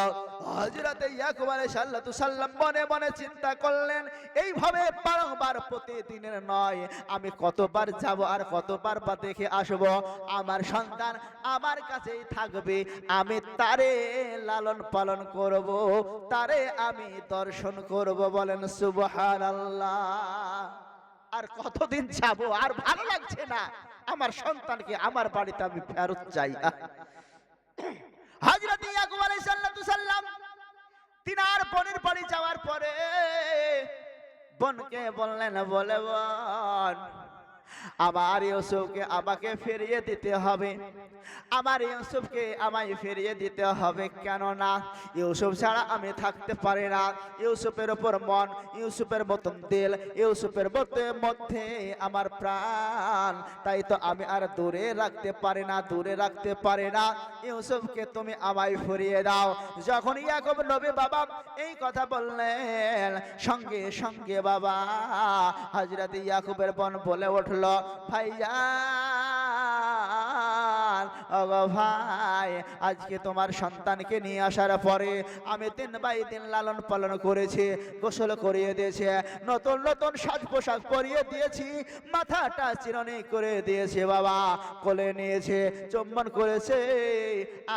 হযরত ইয়াকুব আলাইহিস সালাম মনে মনে চিন্তা করলেন, এইভাবে বারংবার প্রতিদিনের নয়, আমি কতবার যাব আর কতবার বা দেখে আসব। আমার সন্তান আমার কাছেই থাকবে, আমি তারে লালন পালন করব, তারে আমি দর্শন করব, বলেন সুবহানাল্লাহ। আর কতদিন যাব, আর ভালো লাগছে না, আমার সন্তানকে আমার বাড়িতে আমি ফেরত চাই। হযরত ইয়াকুব আলাইহিস সালাম তিনার বোনের বাড়ি যাওয়ার পরে বোনকে বললেন, বলে বোন আমার ইউসুফকে আমাকে ফিরিয়ে দিতে হবে, আমার ইউসুফকে আমায় ফিরিয়ে দিতে হবে, কেননা ইউসুফ ছাড়া আমি থাকতে পারি না। ইউসুফের উপর মন, ইউসুফের মতন দিল, ইউসুফের মধ্যে আমার প্রাণ, তাই তো আমি আর দূরে রাখতে পারি না। ইউসুফকে তুমি আমায় ফিরিয়ে দাও। যখন ইয়াকুব নবী বাবা এই কথা বললেন, সঙ্গে সঙ্গে বাবা হযরত ইয়াকুবের বোন বলে উঠল, ভাইজান ওগো ভাই, আজকে তোমার সন্তানকে নিয়ে আসার পরে আমি 3 বাই 3 লালন পালন করেছি, গোসল করিয়ে দিয়েছে, নতুন নতুন সাজ পোশাক পরিয়ে দিয়েছি, মাথাটা চিরুনি করে দিয়েছে বাবা, কোলে নিয়েছে, চুম্বন করেছে,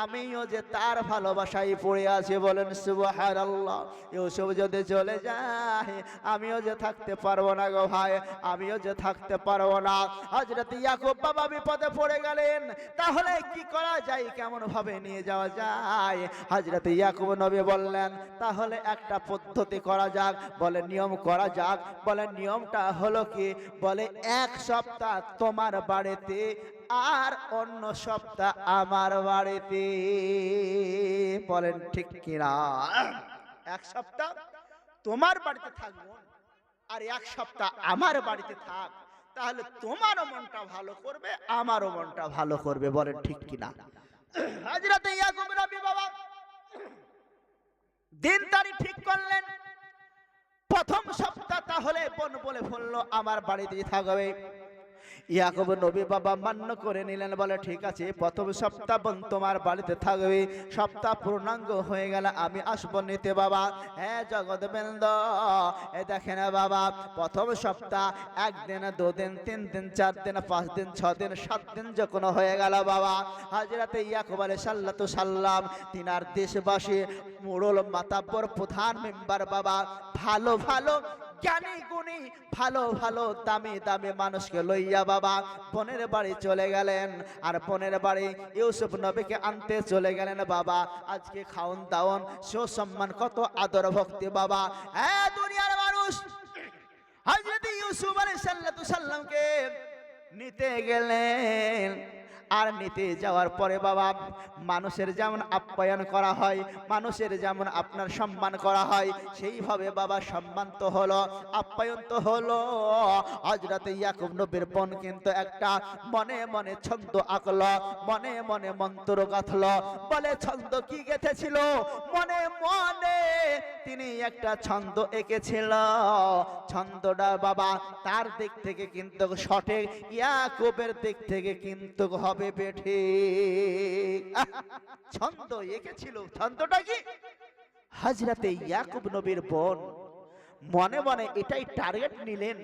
আমিও যে তার ভালোবাসায় পড়ে আছি, বলেন সুবহানাল্লাহ। ইউসুফ যদি চলে যায় আমিও যে থাকতে পারবো না গো ভাই, আমিও যে থাকতে পারবো না। হযরত ইয়াকুব বাবা বিপদে পড়ে গেলেন, তাহলে কি করা যায়, কেমন ভাবে নিয়ে যাওয়া যায়? হযরত ইয়াকুব নবী বললেন, তাহলে একটা পদ্ধতি করা যাক, বলে নিয়ম করা যাক। বলে নিয়মটা হলো কি, বলে 1 সপ্তাহ তোমার বাড়িতে আর অন্য সপ্তাহ আমার বাড়িতে, বলেন ঠিক কিনা? 1 সপ্তাহ তোমার বাড়িতে থাকবো আর 1 সপ্তাহ আমার বাড়িতে থাক, তাহলে তোমারও মনটা ভালো করবে, আমারও মনটা ভালো করবে, বলেন ঠিক কিনা? হযরত ইয়াকুব নবী বাবা দিন তারিখ ঠিক করলেন, প্রথম সপ্তাহ তাহলে বোন বলে ফেললো আমার বাড়িতেই থাকবে। ইয়াকুব নবী বাবা মান্য করে নিলেন, বলে ঠিক আছে, প্রথম সপ্তাহ বোন তোমার বাড়িতে থাকবে, সপ্তাহ পূর্ণাঙ্গ হয়ে গেলে আমি আসবো নিতে বাবা। হ্যাঁ জগৎবৃন্দ, এ দেখেন বাবা, প্রথম সপ্তাহ 1 দিন, 2 দিন, 3 দিন, 4 দিন, 5 দিন, 6 দিন, 7 দিন যখন হয়ে গেল বাবা, হযরত ইয়াকুব আলাইহিস সালাম তিনার দেশবাসী, মোড়ল, মাতাব্বর, প্রধান মেম্বার বাবা, ভালো ভালো জ্ঞানী গুণী, ভালো ভালো দামি দামি মানুষকে লইয়া বাবা বোনের বাড়ি চলে গেলেন। আর বোনের বাড়ি ইউসুফ নবীকে আনতে চলে গেলেন বাবা। আজকে খাওন দাওন, সুসম্মান, কত আদর ভক্তি বাবা। হ্যাঁ দুনিয়ার মানুষ হযরত ইউসুফ আলাইহিস সালামকে নিতে গেলেন। আর নিতে যাওয়ার পরে বাবা মানুষের যেমন আপ্যায়ন করা হয়, মানুষের যেমন আপনার সম্মান করা হয়, সেইভাবে বাবা সম্মান তো হলো, আপ্যায়ন তো হলো। হযরত ইয়াকুব নবীর বোন কিন্তু একটা মনে মনে ছন্দ আঁকলো, মনে মনে মন্ত্র গাঁথলো। বলে ছন্দ কি গেঁথেছিল? মনে মনে তিনি একটা ছন্দ এঁকেছিল। ছন্দটা বাবা তার দিক থেকে কিন্তু সঠিক, ইয়াকুবের দিক থেকে কিন্তু হবে হবে বেঠে। ছন্দ এঁকেছিল। ছন্দটা কি? হযরতে ইয়াকুব নবীর বোন মনে মনে এটাই টার্গেট নিলেন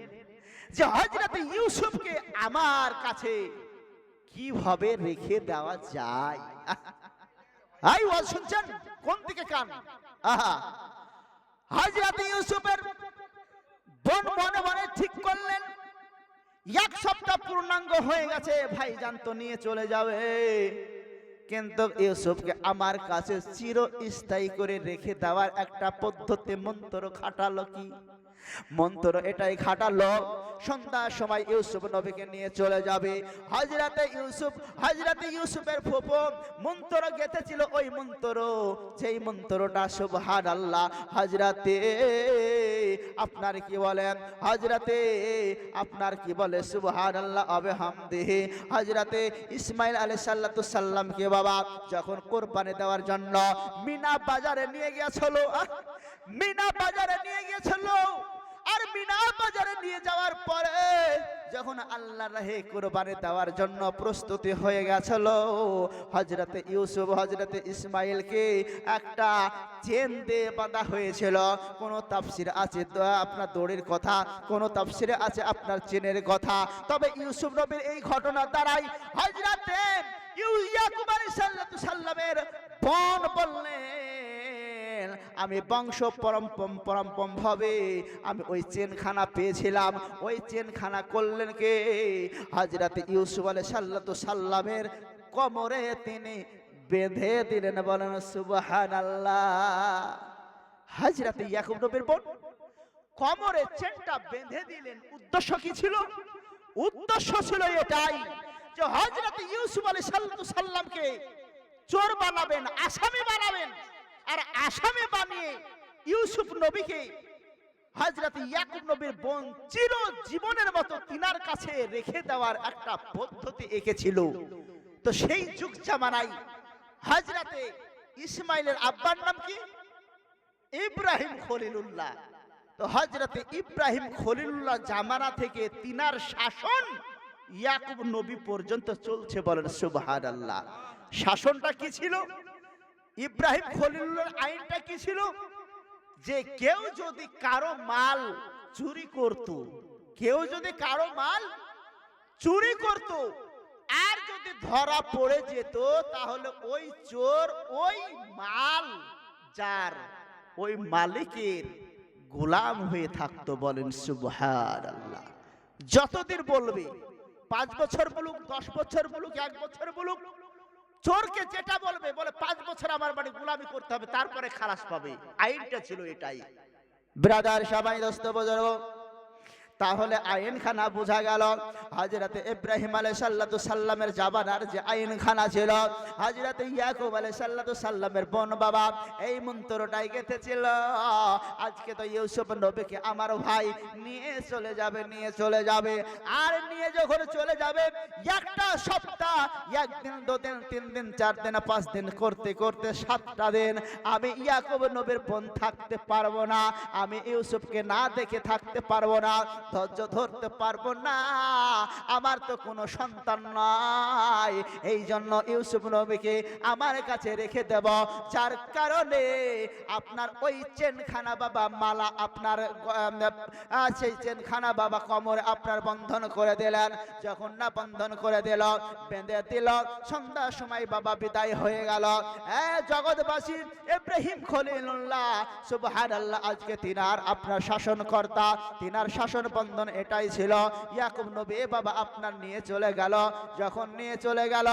যে হযরতে ইউসুফকে আমার কাছে কিভাবে রেখে দেওয়া যায়। আই ওয়াজ শুনছেন? কোন দিকে কান? আহা, হযরতে ইউসুফের বোন মনে মনে ঠিক করলেন এক সপ্তাহ পূর্ণাঙ্গ হয়ে গেছে, ভাইজান তো নিয়ে চলে যাবে, কিন্তু ইউসুফকে আমার কাছে চিরস্থায়ী করে রেখে দেওয়ার একটা পদ্ধতি মন্ত্র খাটালো। কি মন্ত্র? এটাই খাটালো সন্ধ্যার সময় ইউসুফ নবীকে নিয়ে চলে যাবে। হযরতে ইউসুফের ফুফু মন্ত্র গেঁথেছিল, ওই মন্ত্র, যেই মন্ত্রটা সুবহানাল্লাহ। হযরতে আপনার কি বলেন? হযরতে আপনার কি বলে? সুবহানাল্লাহ ওয়া বিহামদিহি। হযরতে ইসমাঈল আলাইহিস সালামকে বাবা যখন কোরবানি দেওয়ার জন্য মিনা বাজারে নিয়ে গিয়েছিল, মিনা বাজারে নিয়ে গিয়েছিল, আর মিনা বাজারে নিয়ে যাওয়ার পরে যখন আল্লাহর রাহে কুরবানি দেওয়ার জন্য প্রস্তুতি হয়ে গেছিল, হযরতে ইউসুফ হযরতে ইসমাইলকে একটা চেন দিয়ে বাঁধা হয়েছিল। কোন তাফসীর আছে আপনার দড়ির কথা, কোন তাফসীরে আছে আপনার চেনের কথা। তবে ইউসুফ নবীর এই ঘটনা দ্বারাই হযরতে ইয়াকুব আলাইহিস সালামের বোন বললেন, আমি বংশ পরম্পম ভাবে আমি ওই চেনখানা পেয়েছিলাম। ওই চেনখানা করলেন কে? হযরতে ইউসুফ আলাইহিস সালামের কোমরে তিনি বেঁধে দিলেন। বলেন সুবহানাল্লাহ। হযরতে ইয়াকুব নবীর বোন কোমরে চেনটা বেঁধে দিলেন। উদ্দেশ্য কি ছিল? উদ্দেশ্য ছিল এটাই যে হযরতে ইউসুফ আলাইহিস সালামকে চোর বানাবেন, আসামি বানাবেন, আর আসামি বানিয়ে ইউসুফ নবীকে হযরতে ইয়াকুব নবীর বোন চিরজীবনের মতো তিনার কাছে রেখে দেওয়ার একটা পদ্ধতি এঁকেছিল। তো সেই যুগ জামানায় হযরতে ইসমাইলের আব্বার নাম কি? ইব্রাহিম খলিলুল্লাহ। তো হযরতে ইব্রাহিম খলিলুল্লাহ জামানা থেকে তিনার শাসন ইয়াকুব নবী পর্যন্ত চলছে। বলেন সুবহানাল্লাহ। শাসনটা কি ছিল? ইব্রাহিম খলিলুল্লাহর আইনটা কি ছিল? যে কেউ যদি কারো মাল চুরি করত, কেউ যদি কারো মাল চুরি করত, আর যদি ধরা পড়ে যেত, তাহলে ওই চোর ওই মাল যার ওই মালিকের গোলাম হয়ে থাকতো। বলেন সুবহানাল্লাহ। যতদিন বলবে, 5 বছর বলুক, 10 বছর বলুক, 1 বছর বলুক, চোরকে যেটা বলবে, বলে 5 বছর আমার বাড়ি গোলামি করতে হবে, তারপরে খালাস পাবে। আইনটা ছিল এটাই। ব্রাদার সবাই, দোস্ত বুজুর্গ, তাহলে আইনখানা বোঝা গেল। হযরতে ইব্রাহিম আলাইহিস সালামের জামানার যে আইনখানা ছিল, হযরতে ইয়াকুব আলাইহিস সালামের বোন বাবা এই মন্ত্রটাই গেঁথেছিল। আজকে তো ইউসুফ নবীকে আমার ভাই নিয়ে চলে যাবে, নিয়ে চলে যাবে। আর নিয়ে যখন চলে যাবে, একটা সপ্তাহ, 1 দিন, 2 দিন, 3 দিন, 4 দিন, 5 দিন করতে করতে 7টা দিন আমি ইয়াকুব নবীর বোন থাকতে পারবো না, আমি ইউসুফকে না দেখে থাকতে পারবো না, ধৈর্য ধরতে পারবো না, আমার তো কোনো সন্তান নাই। এই জন্য ইউসুফ নবীকে আমার কাছে রেখে দেব। যার কারণে আপনার ওই চেনখানা বাবা মালা, আপনার সেই চেনখানা বাবা কোমরে আপনার বন্ধন করে দিলেন। যখন না বন্ধন করে দিল, বেঁধে দিল, সন্ধ্যার সময় বাবা বিদায় হয়ে গেল। জগৎবাসী ইব্রাহিম খলিলুল্লাহ সুবহানাল্লাহ, আজকে তিনার আপনার শাসনকর্তা, তিনার শাসন বন্ধন এটাই ছিল। ইয়াকুব নবী বাবা আপনার নিয়ে চলে গেল। যখন নিয়ে চলে গেল,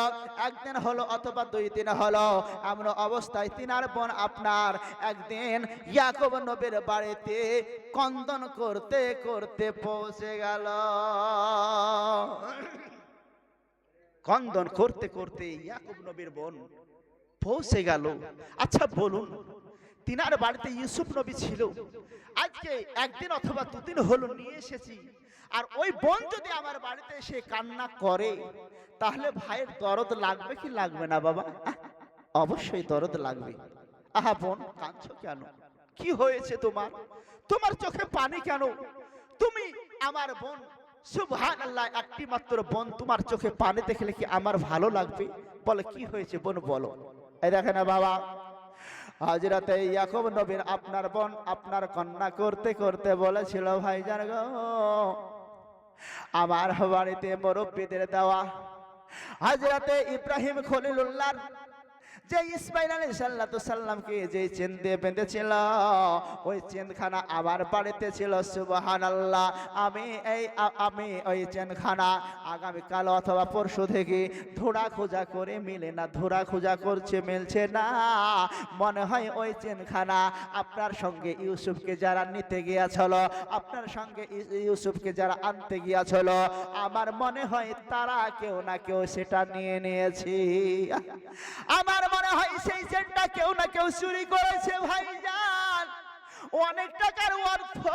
1 দিন হলো অথবা 2 দিন হলো, এমন অবস্থায় তিনার বোন আপনার একদিন ইয়াকুব নবীর বাড়িতে কন্দন করতে করতে পৌঁছে গেল। কন্দন করতে করতে ইয়াকুব নবীর বোন পৌঁছে গেল। আচ্ছা বলুন, তিনার বাড়িতে ইউসুফ নবী ছিল, আজকে 1 দিন অথবা 2 দিন হলো নিয়ে এসেছি, আর ওই বোন যদি আমার বাড়িতে এসে কান্না করে, তাহলে ভাইয়ের দরদ লাগবে কি লাগবে না বাবা? অবশ্যই দরদ লাগবে। আহা বোন, কাঁদছো কেন? কি হয়েছে তোমার? তোমার চোখে পানি কেন? তুমি আমার বোন সুবহানাল্লাহ, একটি মাত্র বোন তোমার চোখে পানি দেখলে কি আমার ভালো লাগবে? বলে কি হয়েছে বোন বলো। এই দেখেন না বাবা, হযরতে ইয়াকুব নবীর আপনার বোন আপনার কন্যা করতে করতে বলেছিল, ভাইজান গো, আমার বাড়িতে মুরব্বিদের দেওয়া হযরতে ইব্রাহিম খলিলুল্লাহ যে ইসমাইল আলাইহিস সালামকে যে চেন দিয়ে বেঁধেছিল, ওই চেনখানা আমার বাড়িতে ছিল। সুবহানাল্লাহ, আমি ওই চেনখানা আগামীকাল অথবা পরশু থেকে ধোড়া খোঁজা করে মিলে না, ধোড়া খোঁজা করছে মিলছে না। মনে হয় ওই চেনখানা আপনার সঙ্গে ইউসুফকে যারা নিতে গিয়েছিল, আপনার সঙ্গে ইউসুফকে যারা আনতে গিয়েছিল, আমার মনে হয় তারা কেউ না কেউ সেটা নিয়ে নিয়েছে। আমার মনে হয় সেই চেনটা কেউ না কেউ চুরি করেছে ভাইজান। অনেক টাকার অর্থ,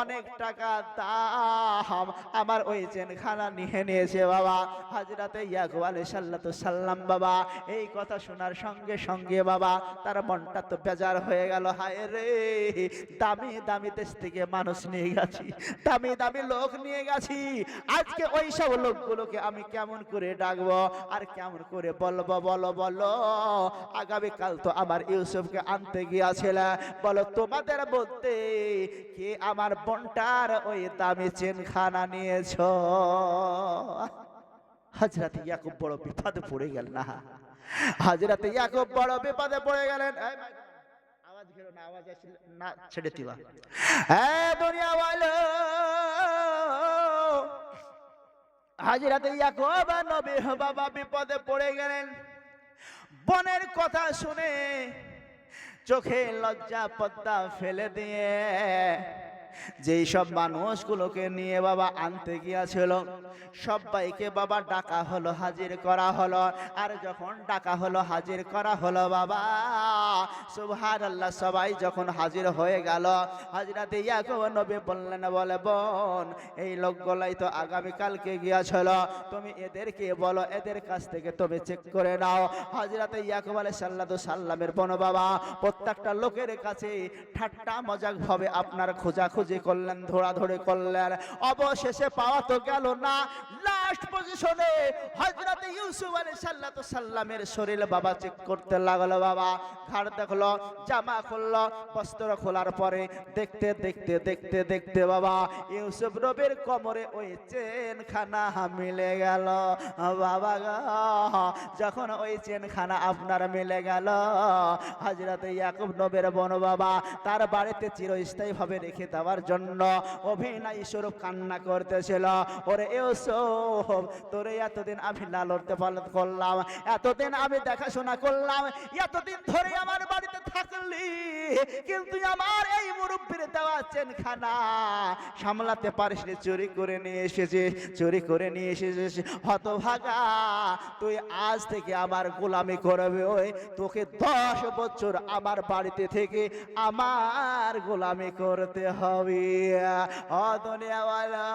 অনেক টাকা দাম আমার ওই চেনখানা নিয়ে নিয়েছে বাবা। হযরতে ইয়াকুব আলাইহিস সালাম বাবা এই কথা শোনার সঙ্গে সঙ্গে বাবা তার মনটা তো বেজার হয়ে গেল। হায় রে, দামি দামি দেশ থেকে মানুষ নিয়ে গেছি, দামি দামি লোক নিয়ে গেছি, আজকে ওই সব লোকগুলোকে আমি কেমন করে ডাকবো আর কেমন করে বলবো? বলো বলো, আগামীকাল তো আমার ইউসুফকে আনতে গিয়েছিল, বলো তোমাদের বলতে কে আমার বোনটার ওই দামি চেনখানা নিয়েছ? হযরত ইয়াকুব বড় বিপদে পড়ে গেলেন। না, হযরত ইয়াকুব বড় বিপদে পড়ে গেলেন। আওয়াজ ঘেরো না, আওয়াজ আসলে না ছেড়ে দিবা। হ্যাঁ দুনিয়া ওয়ালো, হযরত ইয়াকুব নবী বাবা বিপদে পড়ে গেলেন। বোনের কথা শুনে চোখে লজ্জা পর্দা ফেলে দিয়ে যেই সব মানুষগুলোকে নিয়ে বাবা আনতে গিয়েছিল, সবাইকে বাবা ডাকা হলো, হাজির করা হলো। আর যখন ডাকা হলো, হাজির করা হলো বাবা, সুবহানাল্লাহ, সবাই যখন হাজির হয়ে গেল, হযরত ইয়াকুব নবী বললেন, বলে বোন এই লোকগুলাই তো আগামীকালকে গিয়েছিল, তুমি এদেরকে বলো, এদের কাছ থেকে তুমি চেক করে নাও। হযরত ইয়াকুব আলাইহিস সালামের বোন বাবা প্রত্যেকটা লোকের কাছে ঠাট্টা মজাক ভাবে আপনার খোঁজাখুঁজি করলেন, ধরাধরি করলেন। অবশেষে পাওয়া তো গেল না। লাস্ট পজিশনে হযরত ইউসুফ আলাইহিস সালামের শরীর বাবা চেক করতে লাগলো বাবা। ঘাড় দেখলো, জামা খুললো, বস্ত্র খোলার পরে দেখতে দেখতে দেখতে দেখতে বাবা ইউসুফ নবীর কোমরে ওই চেনখানা মিলে গেল বাবা গো। যখন ওই চেনখানা আপনার মিলে গেল, হযরত ইয়াকুব নবীর বোন বাবা তার বাড়িতে চিরস্থায়ী ভাবে রেখে দেওয়ার জন্য অভিনয় স্বরূপ কান্না করতেছিল। ওরে ইউসুফ, তোরে এতদিন আমি লালন পালন করলাম, এতদিন আমি দেখাশোনা করলাম, এতদিন ধরে আমার বাড়িতে থাকলি, কিন্তু আমার এই মুরব্বির দেওয়া চেনখানা সামলাতে পারিসনি, চুরি করে নিয়ে এসেছিস, চুরি করে নিয়ে এসেছিস। হতভাগা, তুই আজ থেকে আমার গোলামি করবে। ওই তোকে 10 বছর আমার বাড়িতে থেকে আমার গোলামি করতে হবে। ও দুনিয়াওয়ালা,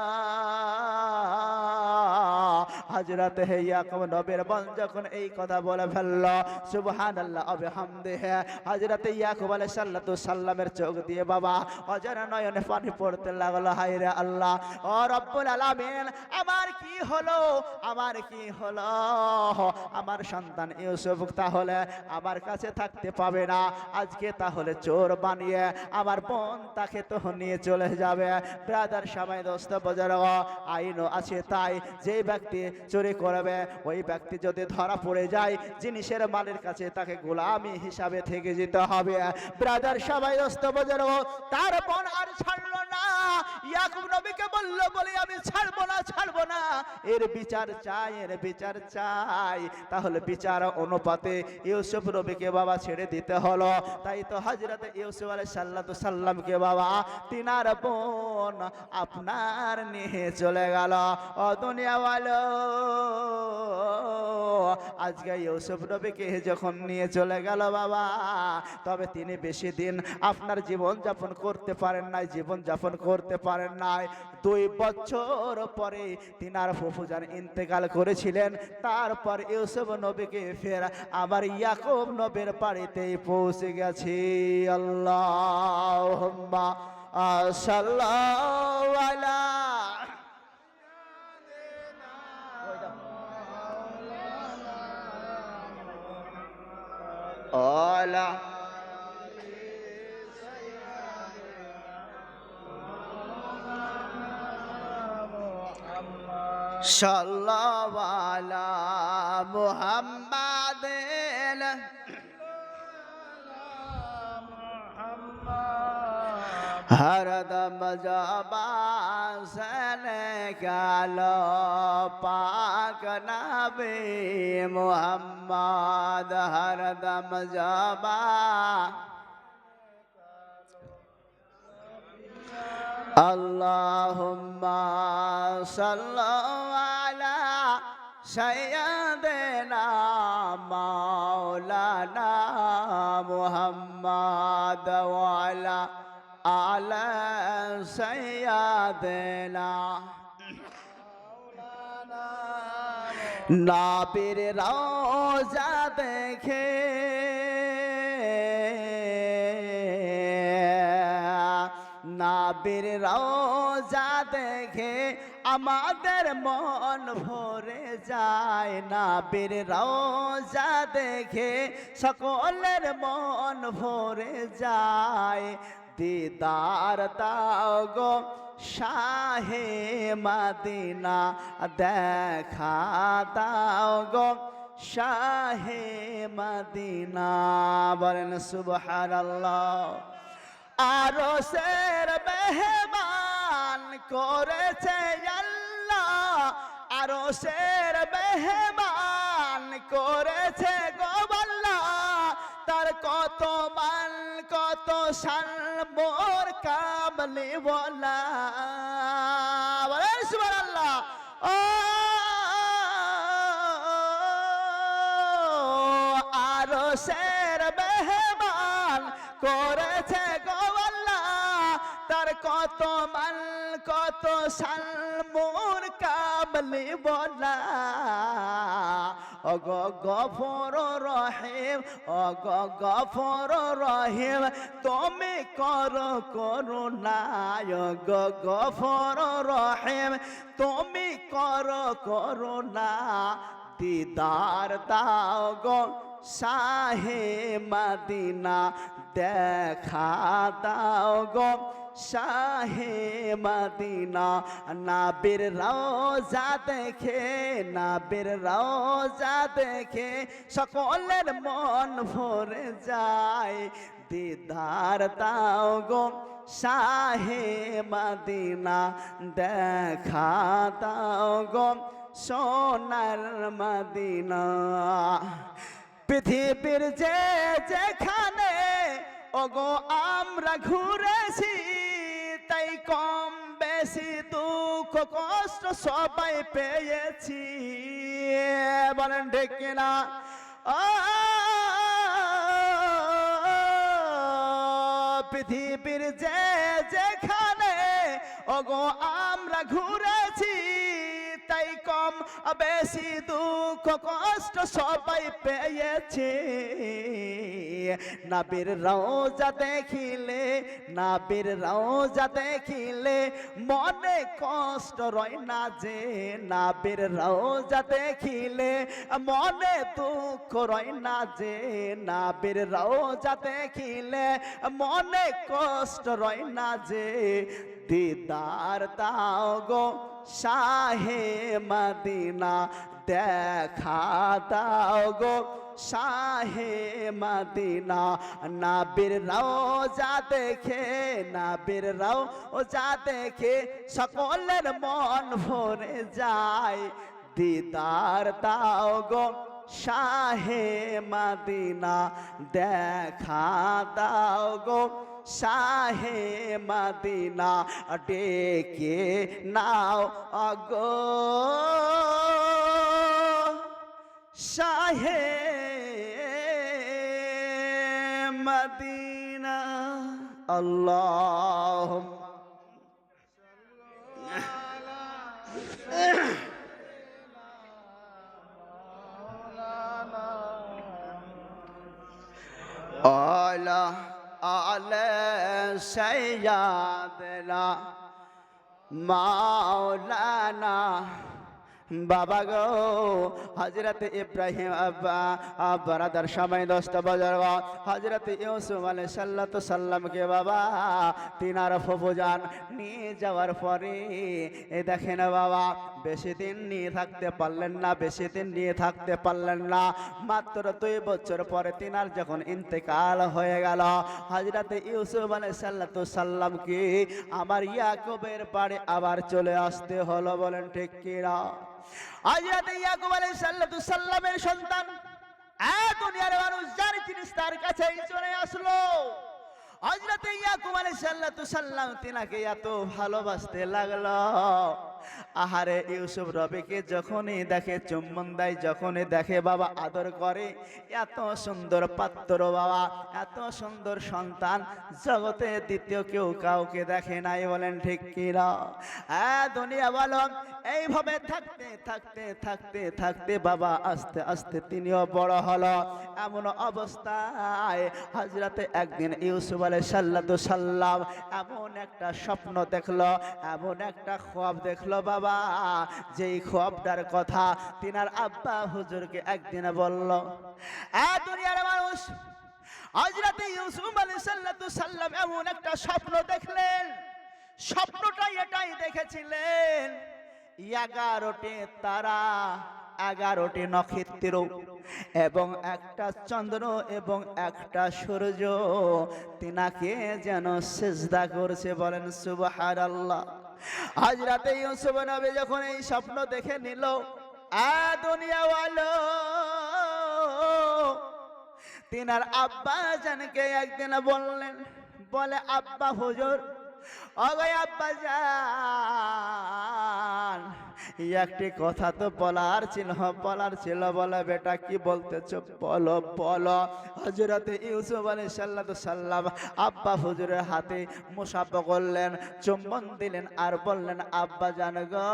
হযরত ইয়াকুব নবীর বোন যখন এই কথা বলে ফেলল, সুবহানাল্লাহ ওয়া বিহামদিহি, হযরত ইয়াকুব আলাইহিস সালামের চোখ দিয়ে বাবা অজানা নয়নে পানি পড়তে লাগলো। হায় রে আল্লাহ, ও রব্বুল আলামিন, আমার কি হলো, আমার কি হলো? আমার সন্তান ইউসুফ তাহলে আমার কাছে থাকতে পাবে না, আজকে তাহলে চোর বানিয়ে আমার বোন তাকে তো নিয়ে চলে যাবে। ব্রাদার সবাই দোস্ত বাজার আইনও আছে তাই, যে ব্যক্তি চুরি করবে ওই ব্যক্তি যদি ধরা পড়ে যায়, জিনিসের মালির কাছে তাকে গোলামি হিসাবে থেকে যেতে হবে। ব্রাদার সবাই দোস্ত বাজার তার বোন আর ছাড়লো না। ইয়াকুব নবীকে বলল, বলে আমি ছাড়বো না, ছাড়বো না, এর বিচার চাই, এর বিচার চাই। তাহলে বিচার অনুপাতে ইউসুফ নবীকে বাবা ছেড়ে দিতে হলো। তাই তো হযরত ইউসুফ আলাইহিস সালামকে বাবা তিনার বোন আপনার নিয়ে চলে গেল। ও দুনিয়াওয়ালো, আজকে ইউসুফ নবীকে যখন নিয়ে চলে গেল বাবা, তবে তিনি বেশি দিন আপনার জীবন যাপন করতে পারেন নাই, জীবন যাপন করতে পারেন নাই। 2 বছর পরে তিনার ফুফুজান ইন্তেকাল করেছিলেন। তারপর ইউসুফ নবীকে ফের আবার ইয়াকুব নবীর বাড়িতেই পৌঁছে গেছি। আল্লাহুম্মা সাল্লাল্লাহু আলা وعلى صلى الله على محمد हर दम ज़बान से निकालो पाक नबी मोहम्मद हर दम ज़बान अल्लाहुम्मा सल्लो अला सय्यदना मौलाना मुहम्मद व अला आला सय्यदना नबीर रोज़ा देखे नबीर रोज़ा देखे আমাদের মন ভরে যায় নবীর রোজা দেখে সকলের মন ভরে যায় দিদার দাও গো শাহে মদিনা দেখা দাও গো শাহে মদিনা বলেন সুবহানাল্লাহ আরশের মেহমান করেছে আল্লাহ আরশের মেহমান করেছে গো আল্লাহ তার কত মান কত শান মোর কামলি বলা বলেন সুবহানাল্লাহ ও আরশের মেহমান করেছে গো আল্লাহ তার কত মান কত শান মোর কামলি বলা ওগো গফর রহিম ওগো গফর রহিম তুমি করো করুণা ওগো গফর রহিম তুমি করো করুণা দিদার দাও গো শাহে মদিনা দেখা দাও গো শাহে মদিনা নবীর রোজা দেখে নবীর রোজা দেখে সকলের মন ভরে যায় দিদার দাও গো শাহে মদিনা দেখা দাও গো সোনার মদিনা পৃথিবীর যে যেখানে ওগো আমরা ঘুরেছি তাই কম বেশি দুঃখ কষ্ট সবাই পেয়েছি বলেন ঠিক কিনা পৃথিবীর যে যেখানে ওগো আমরা ঘুরেছি তাই কম বেশি দুঃখ কষ্ট সবাই পেয়েছে নবীর রোজা দেখিলে নবীর রোজা দেখিলে মনে কষ্ট রয় না যে নবীর রোজা দেখিলে মনে দুঃখ রয় না যে নবীর রোজা দেখিলে মনে কষ্ট রয় না যে দিদার দাও গো শাহে মদিনা দেখা দাও গো শাহে মদিনা নবীর রোজা দেখে নবীর রোজা দেখে সকলের মন ভরে যায় দিদার দাও গো শাহে মদিনা দেখা দাও গো শাহে মদিনা ডেকে নাও আগো শাহে মদিনা আল্লাহ আলা আলা সাইয়্যিদানা মাওলানা বাবা গো হযরতে ইব্রাহিম বারাদার সময় 10টা বাজার হযরতে ইউসুফ আলাইহিস সালামকে বাবা তিনার ফুফুজান নিয়ে যাওয়ার পরে এ দেখেন বাবা বেশি দিন নিয়ে থাকতে পারলেন না, বেশি দিন নিয়ে থাকতে পারলেন না। মাত্র 2 বছর পরে তিনার যখন ইন্তেকাল হয়ে গেল, হযরতে ইউসুফ আলাইহিস সালামকে আমার ইয়াকুবের বাড়ি আবার চলে আসতে হলো। বলেন ঠিক কিনা? হযরত ইয়াকুব আলাইহিস সালামের সন্তান দুনিয়ার মানুষ যার জিনিস তার কাছেই চলে আসলো। হযরত ইয়াকুব আলাইহিস সালাম তিনাকে এত ভালোবাসতে লাগলো। আহারে ইউসুফ রবিকে যখনই দেখে চুম্বন দেয়, যখনই দেখে বাবা আদর করে। এত সুন্দর পাত্র বাবা, এত সুন্দর সন্তান জগতে দ্বিতীয় কেউ কাউকে দেখে নাই। বলেন ঠিক কিনা? দুনিয়া বলো এইভাবে থাকতে থাকতে থাকতে থাকতে বাবা আস্তে আস্তে তিনিও বড় হলো। এমন অবস্থায় হযরতে একদিন ইউসুফ আলাইহিস সালাম এমন একটা স্বপ্ন দেখলো, এমন একটা খ্বাব দেখলো বাবা, যেই খ্বাবটার কথা তিনার আব্বা হুজুরকে একদিন বলল। দুনিয়ার মানুষ হযরতে ইউসুফ আলাইহিস সালাম এমন একটা স্বপ্ন দেখলেন। স্বপ্নটা এটাই দেখেছিলেন 11টি তারা, 11টি নক্ষত্র এবং একটা চন্দ্র এবং একটা সূর্য তিনাকে যেন সিজদা করছে। বলেন সুবহানাল্লাহ। হযরতে ইউসুফ নবী যখন এই স্বপ্ন দেখে নিল, দুনিয়া ওয়ালো তিনার আব্বা জানকে একদিন বললেন, বলে আব্বা হুজুর, ওগো আব্বা জান, একটি কথা তো বলার ছিল। বলে বেটা কি বলতেছো? বলো বলো। হযরতে ইউসুফ আলাইহিস সালাম আব্বা হুজুরের হাতে মুসাফা করলেন, চুম্বন দিলেন আর বললেন, আব্বা জান গো,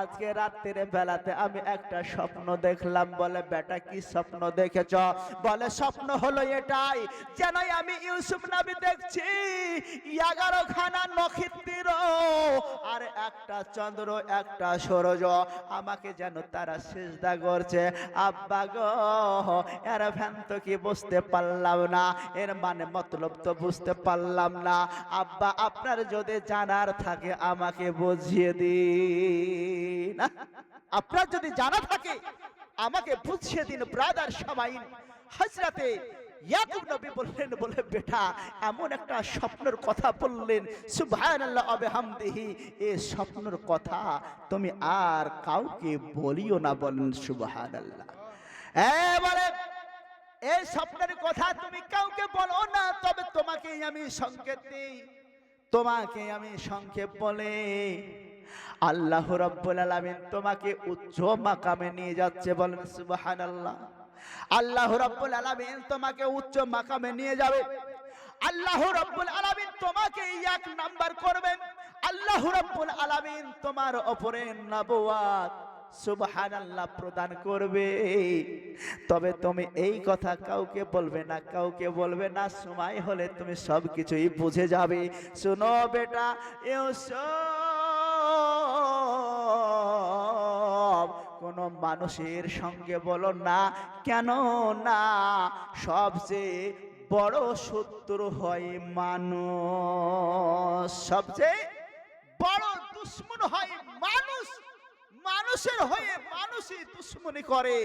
আজকে রাতের বেলাতে আমি একটা স্বপ্ন দেখলাম। বলে বেটা কি স্বপ্ন দেখেছ? বলে স্বপ্ন হলো এটাই, যেন আমি ইউসুফ নবী দেখছি 11খানা নক্ষত্র আর একটা চন্দ্র একটা সূর্য আমাকে যেন তারা সিজদা করছে। আব্বা গো, এর ভ্যান্ত কি বুঝতে পারলাম না, এর মানে মতলব তো বুঝতে পারলাম না। আব্বা আপনার যদি জানার থাকে আমাকে বুঝিয়ে দিন, আপনার যদি জানা থাকে আমাকে বুঝিয়ে দিন ব্রাদার সামাইন। হযরতে ইয়াকুব নবী বললেন, বলে বেটা এমন একটা স্বপ্নের কথা বললেন, সুবহানাল্লাহ ওয়া বিহামদিহি, এই স্বপ্নের কথা তুমি আর কাউকে বলিও না। বলেন সুবহানাল্লাহ। বলে এই স্বপ্নের কথা তুমি কাউকে বলো না, তবে তোমাকে আমি সংকেত দিই, তোমাকে আমি সংক্ষেপ বলে আল্লাহ রাব্বুল আলামিন তোমাকে উচ্চ মাকামে নিয়ে যাচ্ছে। বলেন সুবহানাল্লাহ। আল্লাহ রাব্বুল আলামিন তোমাকে উচ্চ মাকামে নিয়ে যাবে। আল্লাহ রাব্বুল আলামিন তোমাকে 1 নাম্বার করবেন। আল্লাহ রাব্বুল আলামিন তোমার উপরে নবুয়ত সুবহানাল্লাহ প্রদান করবে। তবে তুমি এই কথা কাউকে বলবে না, কাউকে বলবে না। সময় হলে তুমি সব কিছুই বুঝে যাবে। শোনো বেটা ইউসুফ, কোন মানুষের সঙ্গে বলো না, কেন না সবচেয়ে বড় শত্রু হয় মানুষ, সবচেয়ে বড় দুশ্মন হয় মানুষ। মানুষের হয়ে মানুষই দুশ্মনী করে।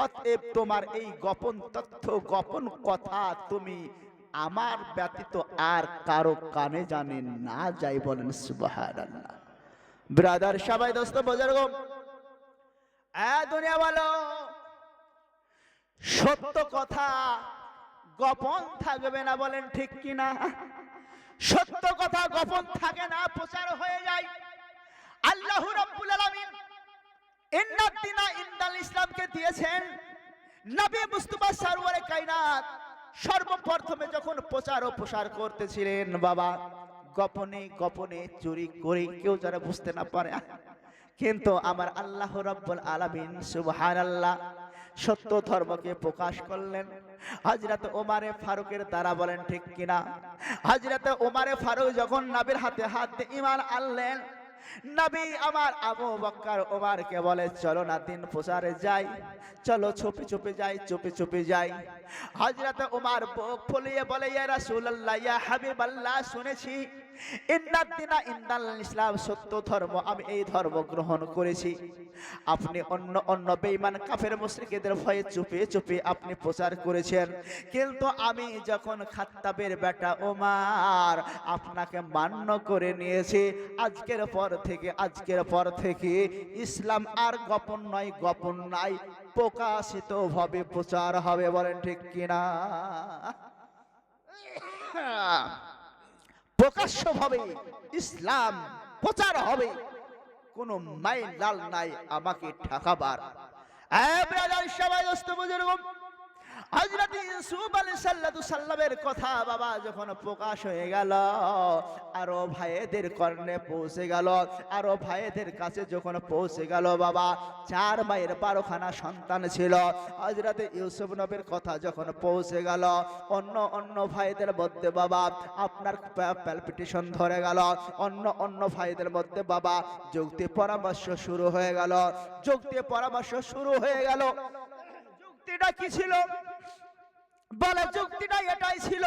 অতএব তোমার এই গোপন তথ্য, গোপন কথা তুমি আমার ব্যতীত আর কারো কানে জানে না যাই। বলেন সুবহানাল্লাহ। ব্রাদার সবাই দোস্ত বুজুর্গ, দুনিয়া বলো সত্য কথা গোপন থাকবে না। বলেন ঠিক কিনা? সত্য কথা গোপন থাকে না, প্রচার হয়ে যায়। আল্লাহ রাব্বুল আলামিন ইন্নাদ দীনা ইনদাল ইসলামকে দিয়েছেন নবী মুস্তাফা সরওয়ারে কায়নাত। সর্বপ্রথমে যখন প্রচার ও প্রসার করতেছিলেন বাবা, গোপনে গোপনে চুরি করে কেউ যারা বুঝতে না পারে, কিন্তু আমার আল্লাহ রাব্বুল আলামিন সুবহানাল্লাহ সত্য ধর্মকে প্রকাশ করলেন হযরত ওমরে ফারুকের দ্বারা। বলেন ঠিক কিনা? হযরত ওমরে ফারুক যখন নবীর হাতে হাত দিয়ে ঈমান আনলেন, নবী আমার আবু বকর ওমরকে বলে চলো না দিন প্রচারে যাই, চলো চুপি চুপি যাই, চুপি চুপি যাই। হযরত ওমর বুক ফুলিয়ে বলে ইয়া রাসূলুল্লাহ, ইয়া হাবিবাল্লাহ, শুনেছি ইন্নাদ দিনা ইন্দাল ইসলাম, সত্য ধর্ম, আমি এই ধর্ম গ্রহণ করেছি। আপনি অন্য অন্য বেঈমান কাফের মুশরিকদের ভয়ে চুপি চুপি আপনি প্রচার করেছেন, কিন্তু আমি যখন খাত্তাবের বেটা ওমর আপনাকে মান্য করে নিয়েছি, আজকের পর থেকে ইসলাম আর গোপন নয়, গোপন নাই, প্রকাশিত ভাবে প্রচার হবে। বলেন ঠিক কিনা? প্রকাশ্যভাবে ইসলাম প্রচার হবে, কোন মাইল লাল নাই আমাকে ঠকাবার। সবাই দোস্ত বুজুর্গ, হযরত ইউসুফ আলাইহিস সালামের কথা বাবা যখন প্রকাশ হয়ে গেল, আরো ভাইদের কর্ণে পৌঁছে গেল, আরো ভাইদের কাছে যখন পৌঁছে গেল বাবা, 4 মায়ের 12খানা সন্তান ছিল। হযরত ইউসুফ নবীর কথা যখন পৌঁছে গেল, অন্য ভাইদের মধ্যে বাবা আপনার প্যালপিটেশন ধরে গেল, অন্য ভাইদের মধ্যে বাবা যুক্তি পরামর্শ শুরু হয়ে গেল, যুক্তি পরামর্শ শুরু হয়ে গেল। যুক্তিটা কি ছিল? বলে যুক্তিটা এটাই ছিল,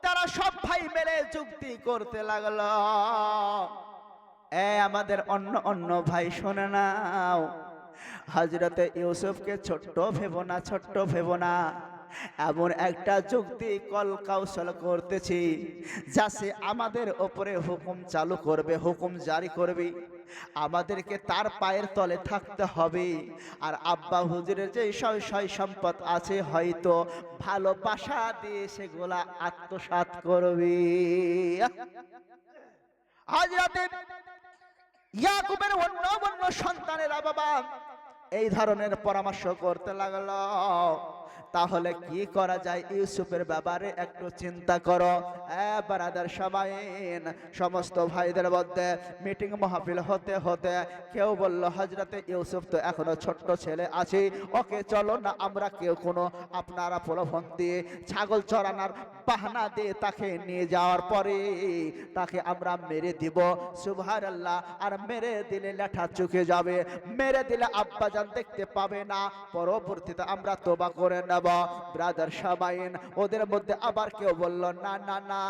তারা সব ভাই মিলে যুক্তি করতে লাগলো। আমাদের অন্য ভাই শোনে নাও, হযরতে ইউসুফকে ছোট্ট ভেবো না, ছোট্ট ভেবো না, এমন একটা যুক্তি কল কৌশল করতেছি যা সে আমাদের ওপরে হুকুম চালু করবে, হুকুম জারি করবে, আমাদেরকে তার পায়ের তলে থাকতে হবে। আর আব্বা হুজুরের যে সয় সম্পদ আছে হয়তো ভালোবাসা দিয়ে সেগুলা আত্মসাৎ করবে। হযরতে ইয়াকুবের অন্য সন্তানেরা বাবা এই ধরনের পরামর্শ করতে লাগলো। তাহলে কি করা যায় ইউসুফের ব্যাপারে একটু চিন্তা করো। বারাদার সবাইন, সমস্ত ভাইদের মধ্যে মিটিং মাহফিল হতে হতে কেউ বলল হযরতে ইউসুফ তো এখনো ছোট্ট ছেলে আছে, ওকে চলো না আমরা কেউ কোনো আপনারা প্রলোভন দিয়ে ছাগল চড়ানোর বাহানা দিয়ে তাকে নিয়ে যাওয়ার পরে তাকে আমরা মেরে দিব। সুবহানাল্লাহ। আর মেরে দিলে লেঠা চুকে যাবে, মেরে দিলে আব্বাজান দেখতে পাবে না, পরবর্তীতে আমরা তওবা করে নেব। ব্রাদার সাবাইন, ওদের মধ্যে আবার কেউ বলল না না না,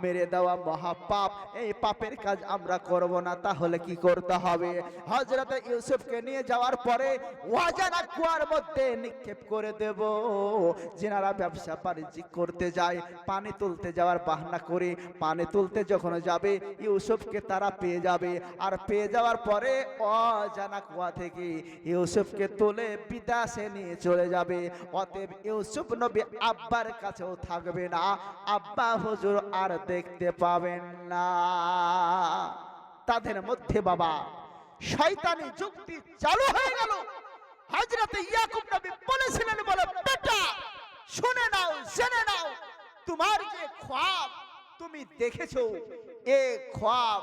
মেরে দেওয়া মহাপাপ, এই পাপের কাজ আমরা করব না। তাহলে কি করতে হবে? হযরত ইউসুফকে নিয়ে যাওয়ার পরে ওয়াজানা কুয়ার মধ্যে নিক্ষেপ করে দেব। যারা ব্যবসা বাণিজ্য করতে যায়, পানি তুলতে যাওয়ার বাহানা করে পানি তুলতে যখন যাবে ইউসুফকে তারা পেয়ে যাবে, আর পেয়ে যাওয়ার পরে অজানা কুয়া থেকে ইউসুফকে তুলে বিদেশে নিয়ে চলে যাবে। অতএব ইউসুফ নবী আব্বার কাছেও থাকবে না, আব্বা হুজুর আর দেখতে পাবেন না। তাদের মধ্যে বাবা শয়তানি যুক্তি চালু হয়ে গেল। হযরত ইয়াকুব নবী বলেছিলেন, বলে বেটা শুনে নাও, জেনে নাও, তোমার যে খ্বাব তুমি দেখেছো, এ খ্বাব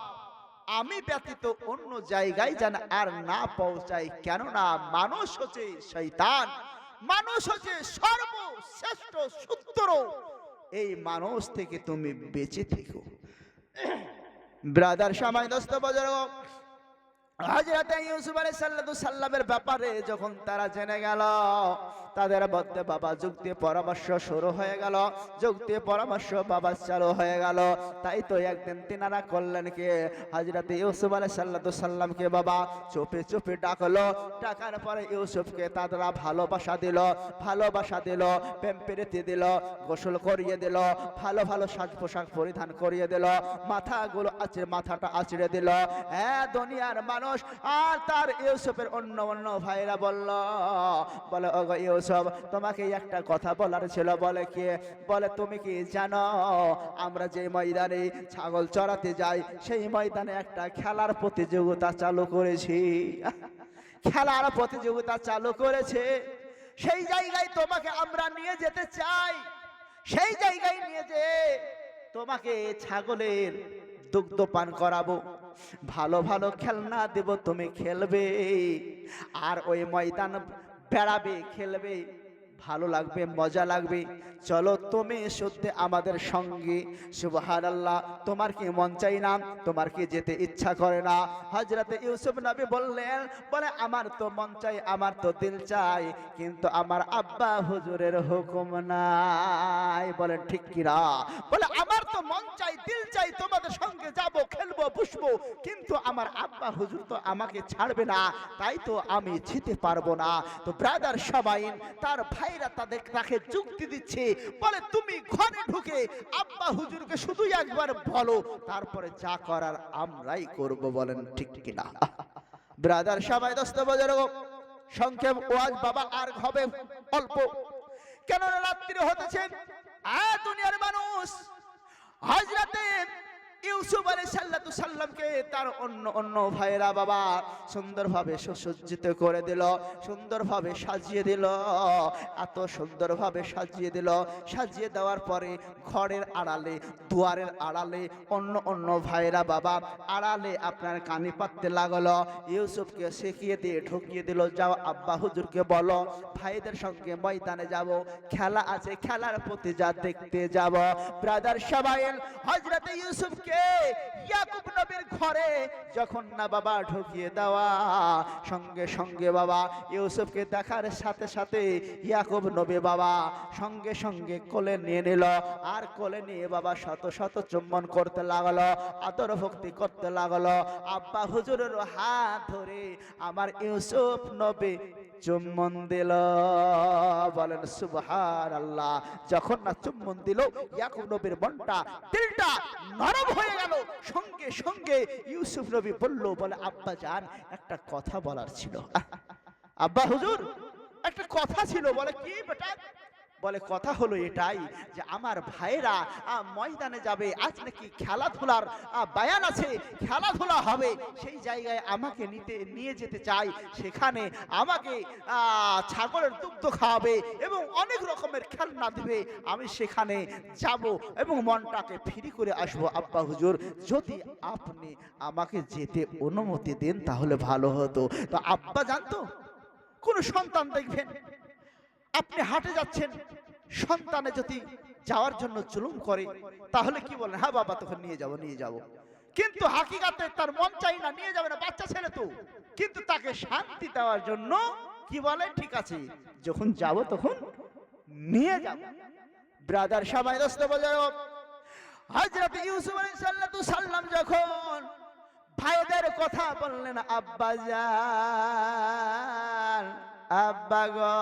আমি ব্যতীত অন্য জায়গায় যেন আর না পৌঁছায়, কেননা মানুষ হচ্ছে শয়তান, মানুষ হচ্ছে সর্বশ্রেষ্ঠ শত্রু, এই মানুষ থেকে তুমি বেঁচে থেকো। ব্রাদার সামাই দোস্ত বাজার, হযরত ইউসুফ আলাইহিস সালামের ব্যাপারে যখন তারা জেনে গেল, তাদের মধ্যে বাবা যুক্তি পরামর্শ শুরু হয়ে গেল, যুক্তি পরামর্শ বাবা চালু হয়ে গেল। তাই তো একদিন তিনারা করলেন কি, হযরত ইউসুফ আলাইহিস সালামকে বাবা চুপে চুপে ডাকলো। ডাকার পরে ইউসুফকে তারা ভালোবাসা দিল, প্রেম প্রীতি দিল, গোসল করিয়ে দিল, ভালো ভালো সাজ পোশাক পরিধান করিয়ে দিল, মাথাটা আঁচড়ে দিল। দুনিয়ার মানুষ আর তার ইউসুফের অন্য ভাইরা বলে ওগো ইউসুফ, তোমাকে একটা কথা বলার ছিল। বলে কি? বলে তুমি কি জানো আমরা যে ময়দানে ছাগল চড়াতে যাই সেই ময়দানে একটা খেলার প্রতিযোগিতা চালু করেছি, খেলার প্রতিযোগিতা চালু করেছে, সেই জায়গায় তোমাকে আমরা নিয়ে যেতে চাই। সেই জায়গায় নিয়ে যে তোমাকে ছাগলের দুগ্ধ পান করাবো, ভালো ভালো খেলনা দেব, তুমি খেলবে, আর ওই ময়দান বেড়াবে, খেলবে, ভালো লাগবে, মজা লাগবে। চলো তুমি সত্যি আমাদের সঙ্গে। সুবহানাল্লাহ। তোমার কি মন চাই না? তোমার কি যেতে ইচ্ছা করে না? হযরত ইউসুফ নবী বললেন, বলে আমার তো মন চাই, আমার তো দিল চাই, কিন্তু আমার আব্বা হুজুরের হুকুম নাই। বলেন ঠিক কি না? বলে আমার তো মন চাই, দিল চাই, তোমাদের সঙ্গে যাব, খেলবো, বসবো, কিন্তু আমার আব্বা হুজুর তো আমাকে ছাড়বে না, তাই তো আমি যেতে পারবো না। তো ব্রাদার সবাই, তার ভাইরা তাকে যুক্তি দিচ্ছে, বলে তুমি ঘরে ঢুকে আব্বা হুজুরকে শুধু একবার বলো, তারপরে যা করার আমরাই করব। বলেন ঠিক কিনা? ব্রাদার সবাই, দোস্ত বুজুর্গ, সংক্ষেপ ওয়াজ বাবা আর হবে অল্প, কেন রাত্রি হতেছে। দুনিয়ার মানুষ হযরতে ইউসুফ আলাইহিস সালামকে তার অন্য ভাইরা বাবা সুন্দরভাবে সুসজ্জিত করে দিল, সুন্দরভাবে সাজিয়ে দিল, এত সুন্দরভাবে সাজিয়ে দিল। সাজিয়ে দেওয়ার পরে ঘরের আড়ালে, দুয়ারের আড়ালে অন্য ভাইরা বাবা আড়ালে আপনার কানে পাততে লাগলো। ইউসুফকে শিখিয়ে দিয়ে ঢুকিয়ে দিল, যাও আব্বা হুজুরকে বলো ভাইদের সঙ্গে ময়দানে যাব, খেলা আছে, খেলার প্রতি যা দেখতে যাব। ব্রাদার সবাই, হযরত ইউসুফকে ইয়াকুব নবীর ঘরে যখন না বাবা ঢুকিয়ে দেওয়া, সঙ্গে সঙ্গে বাবা ইউসুফকে দেখার সাথে সাথে ইয়াকুব নবী বাবা সঙ্গে সঙ্গে কোলে নিয়ে নিল, আর কোলে নিয়ে বাবা শত শত চুম্বন করতে লাগলো, আদর ভক্তি করতে লাগলো। আব্বা হুজুরের হাত ধরে আমার ইউসুফ নবী চুম্বন দিল। বলেন সুবহানাল্লাহ। যখন না চুম্বন দিল, ইয়াকুব নবীর মনটা, দিলটা নরম হয়ে গেল। সঙ্গে সঙ্গে ইউসুফ নবী বলল, বলে আব্বা জান, একটা কথা বলার ছিল। আব্বা হুজুর, একটা কথা ছিল। বলে কি বেটা? বলে কথা হলো এটাই যে আমার ভাইরা ময়দানে যাবে, আজ নাকি খেলাধুলার বায়ান আছে, খেলাধুলা হবে, সেই জায়গায় আমাকে নিয়ে যেতে চাই। সেখানে আমাকে ছাগলের দুগ্ধ খাওয়াবে এবং অনেক রকমের খেলনা দিবে, আমি সেখানে যাব এবং মনটাকে ফ্রি করে আসবো। আব্বা হুজুর, যদি আপনি আমাকে যেতে অনুমতি দেন তাহলে ভালো হতো। তো আব্বা জানতো, কোন সন্তান দেখবেন আপনি হাটে যাচ্ছেন, সন্তানে যদি যাওয়ার জন্য জুলুম করে তাহলে কি বলেন? হ্যাঁ বাবা, তখন নিয়ে যাব, নিয়ে যাব। কিন্তু হাকিকাতে তার মন চাই না, নিয়ে যাবে না, বাচ্চা ছেলে তো। কিন্তু তাকে শান্তি দেওয়ার জন্য কি বলে? ঠিক আছে, যখন যাব তখন নিয়ে যাব। ব্রাদার সবাই, দোস্ত বুজুর্গ, হযরত ইউসুফ আলাইহিস সালাম যখন ভাইদের কথা বললেন, আব্বা জান, আব্বা গো,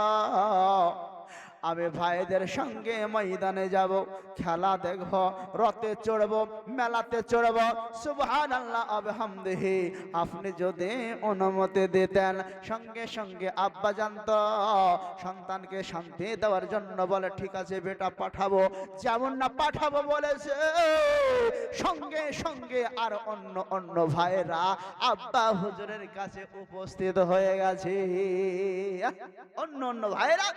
আমি ভাইদের সঙ্গে ময়দানে যাব, খেলা দেখব, রথে চড়ব, মেলাতে চড়ব। সুবহানাল্লাহ ওয়া বিহামদিহি। আপনি যদি অনুমতি দিতেন। সঙ্গে সঙ্গে আব্বা জানতো সন্তানকে শান্তি দেওয়ার জন্য বলে, ঠিক আছে বেটা, পাঠাবো। যেমন না পাঠাবো বলেছে, সঙ্গে সঙ্গে আর অন্য ভাইরা আব্বা হুজুরের কাছে উপস্থিত হয়ে গেছে। অন্য ভাইরা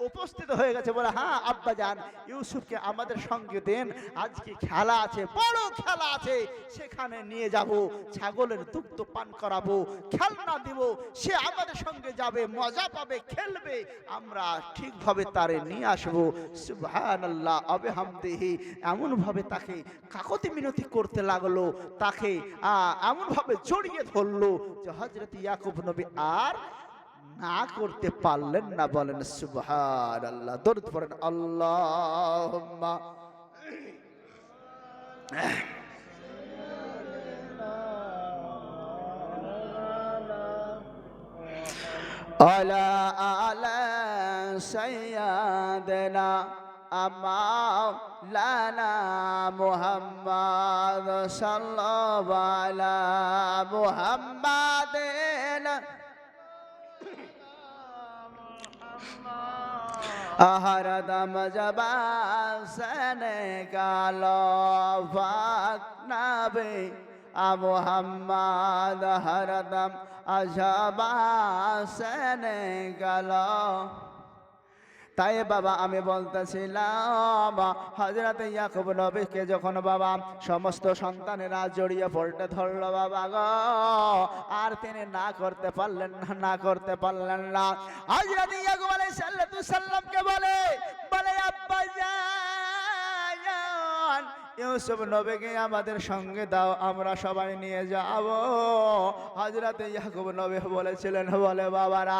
উপস্থিত হয়ে গেছে, বলে হ্যাঁ আব্বা জান, ইউসুফকে আমাদের সঙ্গে দেন, আজকে খেলা আছে, বড় খেলা আছে, সেখানে নিয়ে যাব, ছাগলের দুগ্ধ পান করাবো, খেলনা দিব, সে আমাদের সঙ্গে যাবে, মজা পাবে, খেলবে, আমরা ঠিকভাবে তারে নিয়ে আসবো। সুবহানাল্লাহ ওয়া বিহামদিহি। এমন ভাবে তাকে কাকতি মিনতি করতে লাগলো, তাকে এমন ভাবে জড়িয়ে ধরলো যে হযরত ইয়াকুব নবী আর না করতে পারলেন না। বলেন সুবহানাল্লাহ। দরুদ পড়েন আল্লাহুম্মা আলা আলা সাইয়্যিদিনা মাওলানা মুহাম্মদ সাল্লাল্লাহু আলা মুহাম্মাদিন हरदम जबान कालो फाक नबी मोहम्मद हरदम अजबान कालो। তাই বাবা আমি বলতেছিলাম, হযরত ইয়াকুব নবীকে যখন বাবা সমস্ত সন্তানেরা জড়িয়ে পড়তে ধরলো বাবা গো, আর তিনি না করতে পারলেন না, না করতে পারলেন না। হযরত ইয়াকুব আলাইহিস সালামকে বলে আব্বা জান, ইউসুফ নবীকে আমাদের সঙ্গে দাও, আমরা সবাই নিয়ে যাব। হযরত ইয়াকুব নবী বলেছিলেন, বলে বাবারা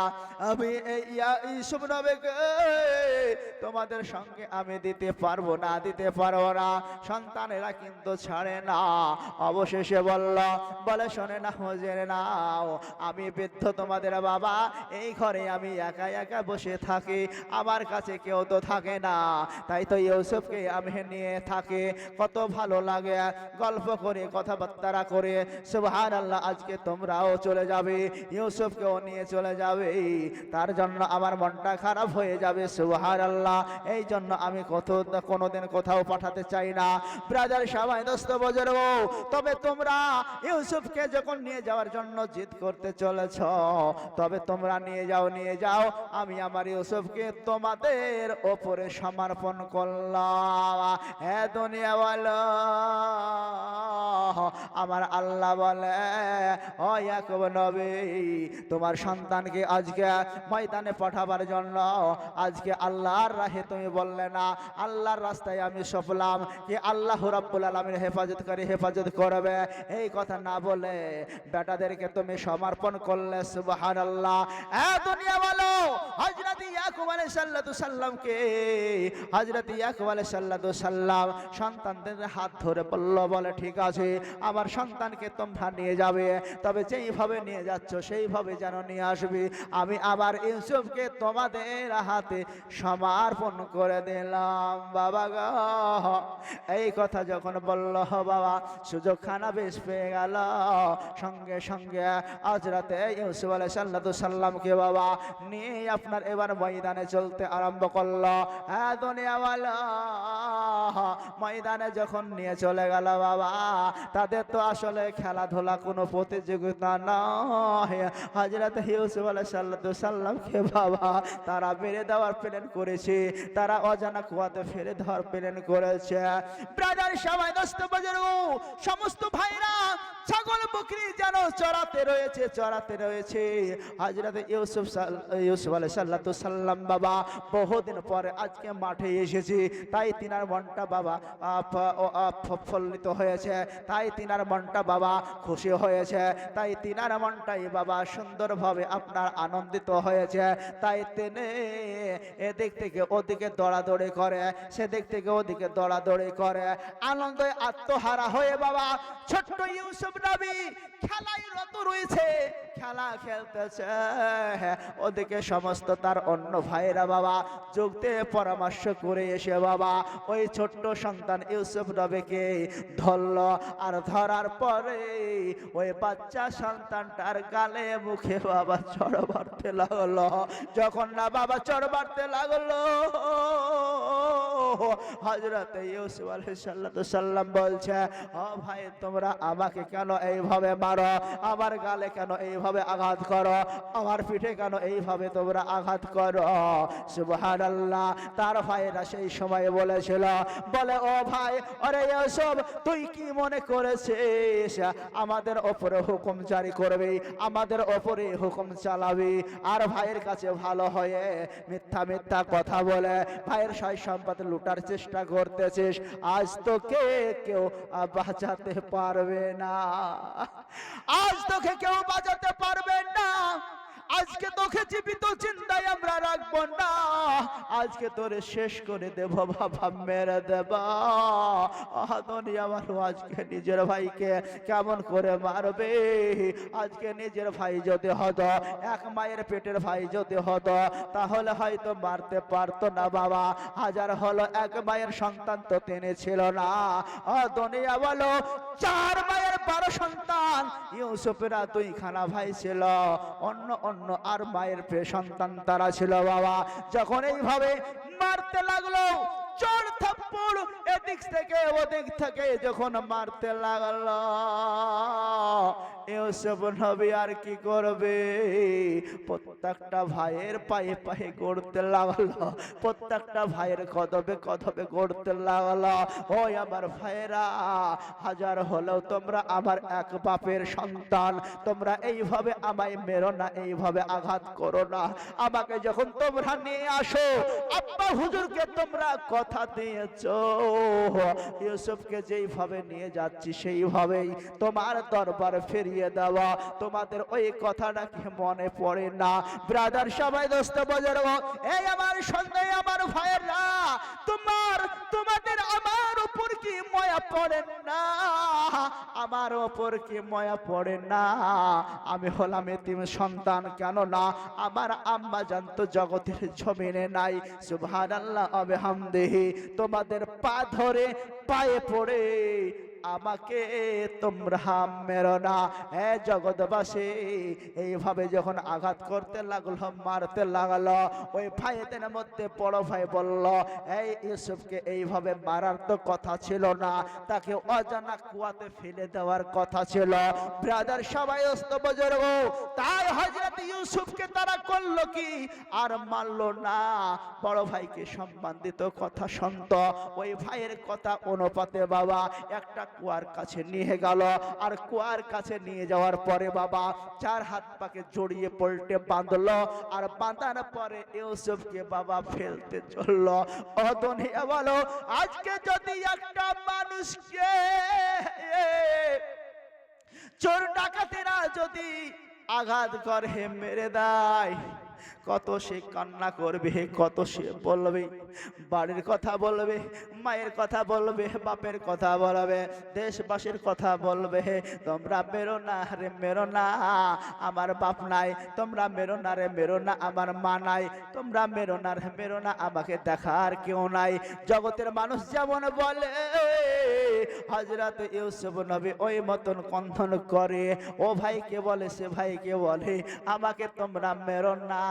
আমি এই ইউসুফ নবীকে তোমাদের সঙ্গে আমি দিতে পারবো না, দিতে পারবো না। সন্তানেরা কিন্তু ছাড়ে না। অবশেষে বলে শোনে না হুজুর নাও, আমি বৃদ্ধ তোমাদের বাবা, এই ঘরে আমি একা একা বসে থাকি, আমার কাছে কেউ তো থাকে না, তাই তো ইউসুফকে আমি নিয়ে থাকি। কত ভালো লাগে গল্প করে, কথাবার্তা করে। সুবহানাল্লাহ, আজকে তোমরাও চলে যাবে, ইউসুফকেও নিয়ে চলে যাবে, তার জন্য আমার মনটা খারাপ হয়ে যাবে। সুবহানাল্লাহ, এই জন্য আমি কোনোদিন কোথাও পাঠাতে চাই না। ব্রাদার সবাই দোস্ত বুজুর্গ, তবে তোমরা ইউসুফকে যখন নিয়ে যাওয়ার জন্য জিদ করতে চলেছ, তবে তোমরা নিয়ে যাও, নিয়ে যাও, আমি আমার ইউসুফকে তোমাদের ওপরে সমর্পণ করলাম। হ্যাঁ দুনিয়া বলো, আমার আল্লাহ বলে ও ইয়াকুব নবী, তোমার সন্তানকে আজকে ময়দানে পাঠাবার জন্য আজকে আল্লাহর রাহে তুমি বললে না, আল্লাহর রাস্তায় আমি সফলাম কি আল্লাহ রাব্বুল আলামিন হেফাজত করে, হেফাজত করবে, এই কথা না বলে বেটাদেরকে তুমি সমর্পণ করলে। সুবহানাল্লাহ। এ দুনিয়া বলো, হযরত ইয়াকুব আলাইহিস সালামকে হযরত ইয়াকুব আলাইহিস সালাম সন্তানদের হাত ধরে বলল, বলে ঠিক আছে আমার সন্তানকে তোমরা নিয়ে যাবে, তবে যেইভাবে নিয়ে যাচ্ছ সেইভাবে যেন নিয়ে আসবে, আমি আবার ইউসুফকে তোমাদের হাতে সমর্পণ করে দিলাম। বাবা গো, এই কথা যখন বলল বাবা, সুযোগ খানা বেশ পেয়ে গেল। সঙ্গে সঙ্গে হযরত ইউসুফ আলাইহিস সালামকে বাবা নিয়ে আপনার এবার ময়দানে চলতে আরম্ভ করলো। হ্যাঁ দুনিয়া ওয়ালা, ময়দানে যখন নিয়ে চলে গেল বাবা, তাদের তো আসলে খেলাধুলা কোনো প্রতিযোগিতা নয়। হযরত ইউসুফ আলাইহিস সালামকে বাবা তারা মেরে দেওয়ার প্ল্যান করেছে, তারা অজানা কুয়াতে ফেলে দেওয়ার প্ল্যান করেছে। ব্রাদার সবাই দোস্ত বুজুর্গ, সমস্ত ভাইরা ছাগল বকরি যেন চড়াতে রয়েছে, চড়াতে রয়েছে। হযরত ইউসুফ আলাইহিস সালাম বাবা বহুদিন পরে আজকে মাঠে এসেছে, তাই তিনার মনটা বাবা প্রফুল্লিত হয়েছে, তাই তিনার মনটা বাবা খুশি হয়েছে, তাই তিনার মনটাই বাবা সুন্দরভাবে আপনার আনন্দিত হয়েছে। তাই তিনি এদিক থেকে ওদিকে দৌড়াদৌড়ি করে, সেদিক থেকে ওদিকে দৌড়াদৌড়ি করে, আনন্দে আত্মহারা হয়ে বাবা ছোট্ট ইউসুফ নবী খেলায় রত রয়েছে, খেলা খেলতেছে। ওদিকে সমস্ত তার অন্য ভাইরা বাবা যোগতে পরামর্শ করে এসে বাবা ওই ছোট্ট সন্তান ইউসুফ নবীকে ধরল, আর ধরার পরে ওই বাচ্চা সন্তানটার গালে মুখে বাবা চড় মারতে লাগলো। যখন না বাবা চড় মারতে লাগলো, হযরত ইউসুফ আলাইহিস সালাম বলছে, ও ভাই তোমরা আমাকে কেন এইভাবে মারো, আমার গালে কেন এইভাবে আঘাত করো, আমার পিঠে কেন এইভাবে তোমরা আঘাত করো। সুবহানাল্লাহ। তার ভাইরা সেই সময় বলেছিল, বলে ও ভাই, আরে ইউসুফ তুই কি মনে করেছিস আমাদের ওপরে হুকুম জারি করবি, আমাদের ওপরে হুকুম চালাবি, আর ভাইয়ের কাছে ভালো হয়ে মিথ্যা মিথ্যা কথা বলে ভাইয়ের সয় সম্পদ লুটার চেষ্টা করতেছিস, আজ তোকে কেউ বাঁচাতে পারবে না, আজ তোকে কেউ বাঁচাতে পারবে না, আজকে তোকে জীবিত চিন্তায় আমরা রাখবো না, আজকে তোরে শেষ করে দেব বাবা, মেরে দেব। দুনিয়া মানুষ আজকে নিজের ভাইকে কেমন করে মারবে। আজকে নিজের ভাই যদি হতো, এক মায়ের পেটের ভাই যদি হতো, তাহলে হয়তো মারতে পারতো না বাবা। হাজার হলো এক মায়ের সন্তান তো তিনি ছিল না। দুনিয়া বলো 4 মায়ের 12 সন্তান, ইউসুফেরা 2খানা ভাই ছিল, অন্য অন্য আর মায়ের সন্তান তারা ছিল বাবা। যখন এইভাবে মারতে লাগলো চোর থাপ্পড় এদিক থেকে ওদিক থেকে যখন মারতে লাগলো, ইউসুফ নবী আর কি করবে, প্রত্যেকটা ভাইয়ের পায়ে পায়ে গড়তে লাগলো, প্রত্যেকটা ভাইয়ের কদবে কদবে গড়তে লাগলো। ওই আমার ভাইয়েরা, হাজার হলেও তোমরা আমার এক বাপের সন্তান, তোমরা এইভাবে আমায় মেরো না, এইভাবে আঘাত করো না। আমাকে যখন তোমরা নিয়ে আসো, আব্বা হুজুরকে তোমরা কথা দিয়েছো, ইউসুফকে যেইভাবে নিয়ে যাচ্ছি সেইভাবেই তোমার দরবার ফিরিয়ে দেওয়া। তোমাদের ওই কথাটা কি মনে পড়ে না? ব্রাদার সবাই দোস্ত বুজুর্গ, এই আমার সন্তান, আমার ভাইয়েরা, তোমাদের আমার উপর কি মায়া পড়ে না? আমার উপর কি মায়া পড়ে না? আমি হলাম এতিম সন্তান, কেন না আমার আম্মা জান তো জগতের জমিনে নাই। সুবহানাল্লাহ ওয়া বিহামদিহি। তোমাদের পা ধরে পায়ে পড়ে আমাকে তোমরা মেরো না। জগৎবাসী এইভাবে যখন আঘাত করতে লাগলো, মারতে লাগলো, ওই ভাইদের মধ্যে বড় ভাই বলল, এই ইউসুফকে এইভাবে মারার তো কথা ছিল না, তাকে অজানা কুয়াতে ফেলে দেওয়ার কথা ছিল। ব্রাদার সবাই অস্ত বুজুর্গ, তাই হযরত ইউসুফকে তারা করলো কি, আর মারলো না। বড় ভাইকে সম্মান দিত, কথা শুনতো। ওই ভাইয়ের কথা অনুপাতে বাবা একটা কুয়ার কাছে নিয়ে গেল, আর কুয়ার কাছে নিয়ে যাওয়ার পরে বাবা চার হাত পাকে জড়িয়ে পল্টে বাঁধলো, আর বাঁধার পরে ইউসুফকে বাবা ফেলতে চললো। ও দুনিয়া বলো, আজকে যদি একটা মানুষকে চোর ডাকাতেরা যদি আঘাত করে মেরে দেয়, কত সে কান্না করবে, কত সে বলবে, বাড়ির কথা বলবে, মায়ের কথা বলবে, বাপের কথা বলবে, দেশবাসীর কথা বলবে। তোমরা মেরো না রে মেরো না, আমার বাপ নাই। তোমরা মেরো না রে মেরো না, আমার মা নাই। তোমরা মেরো না রে মেরো না, আমাকে দেখার কেউ নাই। জগতের মানুষ যেমন বলে, হযরত ইউসুফ নবী ওই মতন কন্ধন করে। ও ভাইকে বলে, সে ভাইকে বলে, আমাকে তোমরা মেরো না,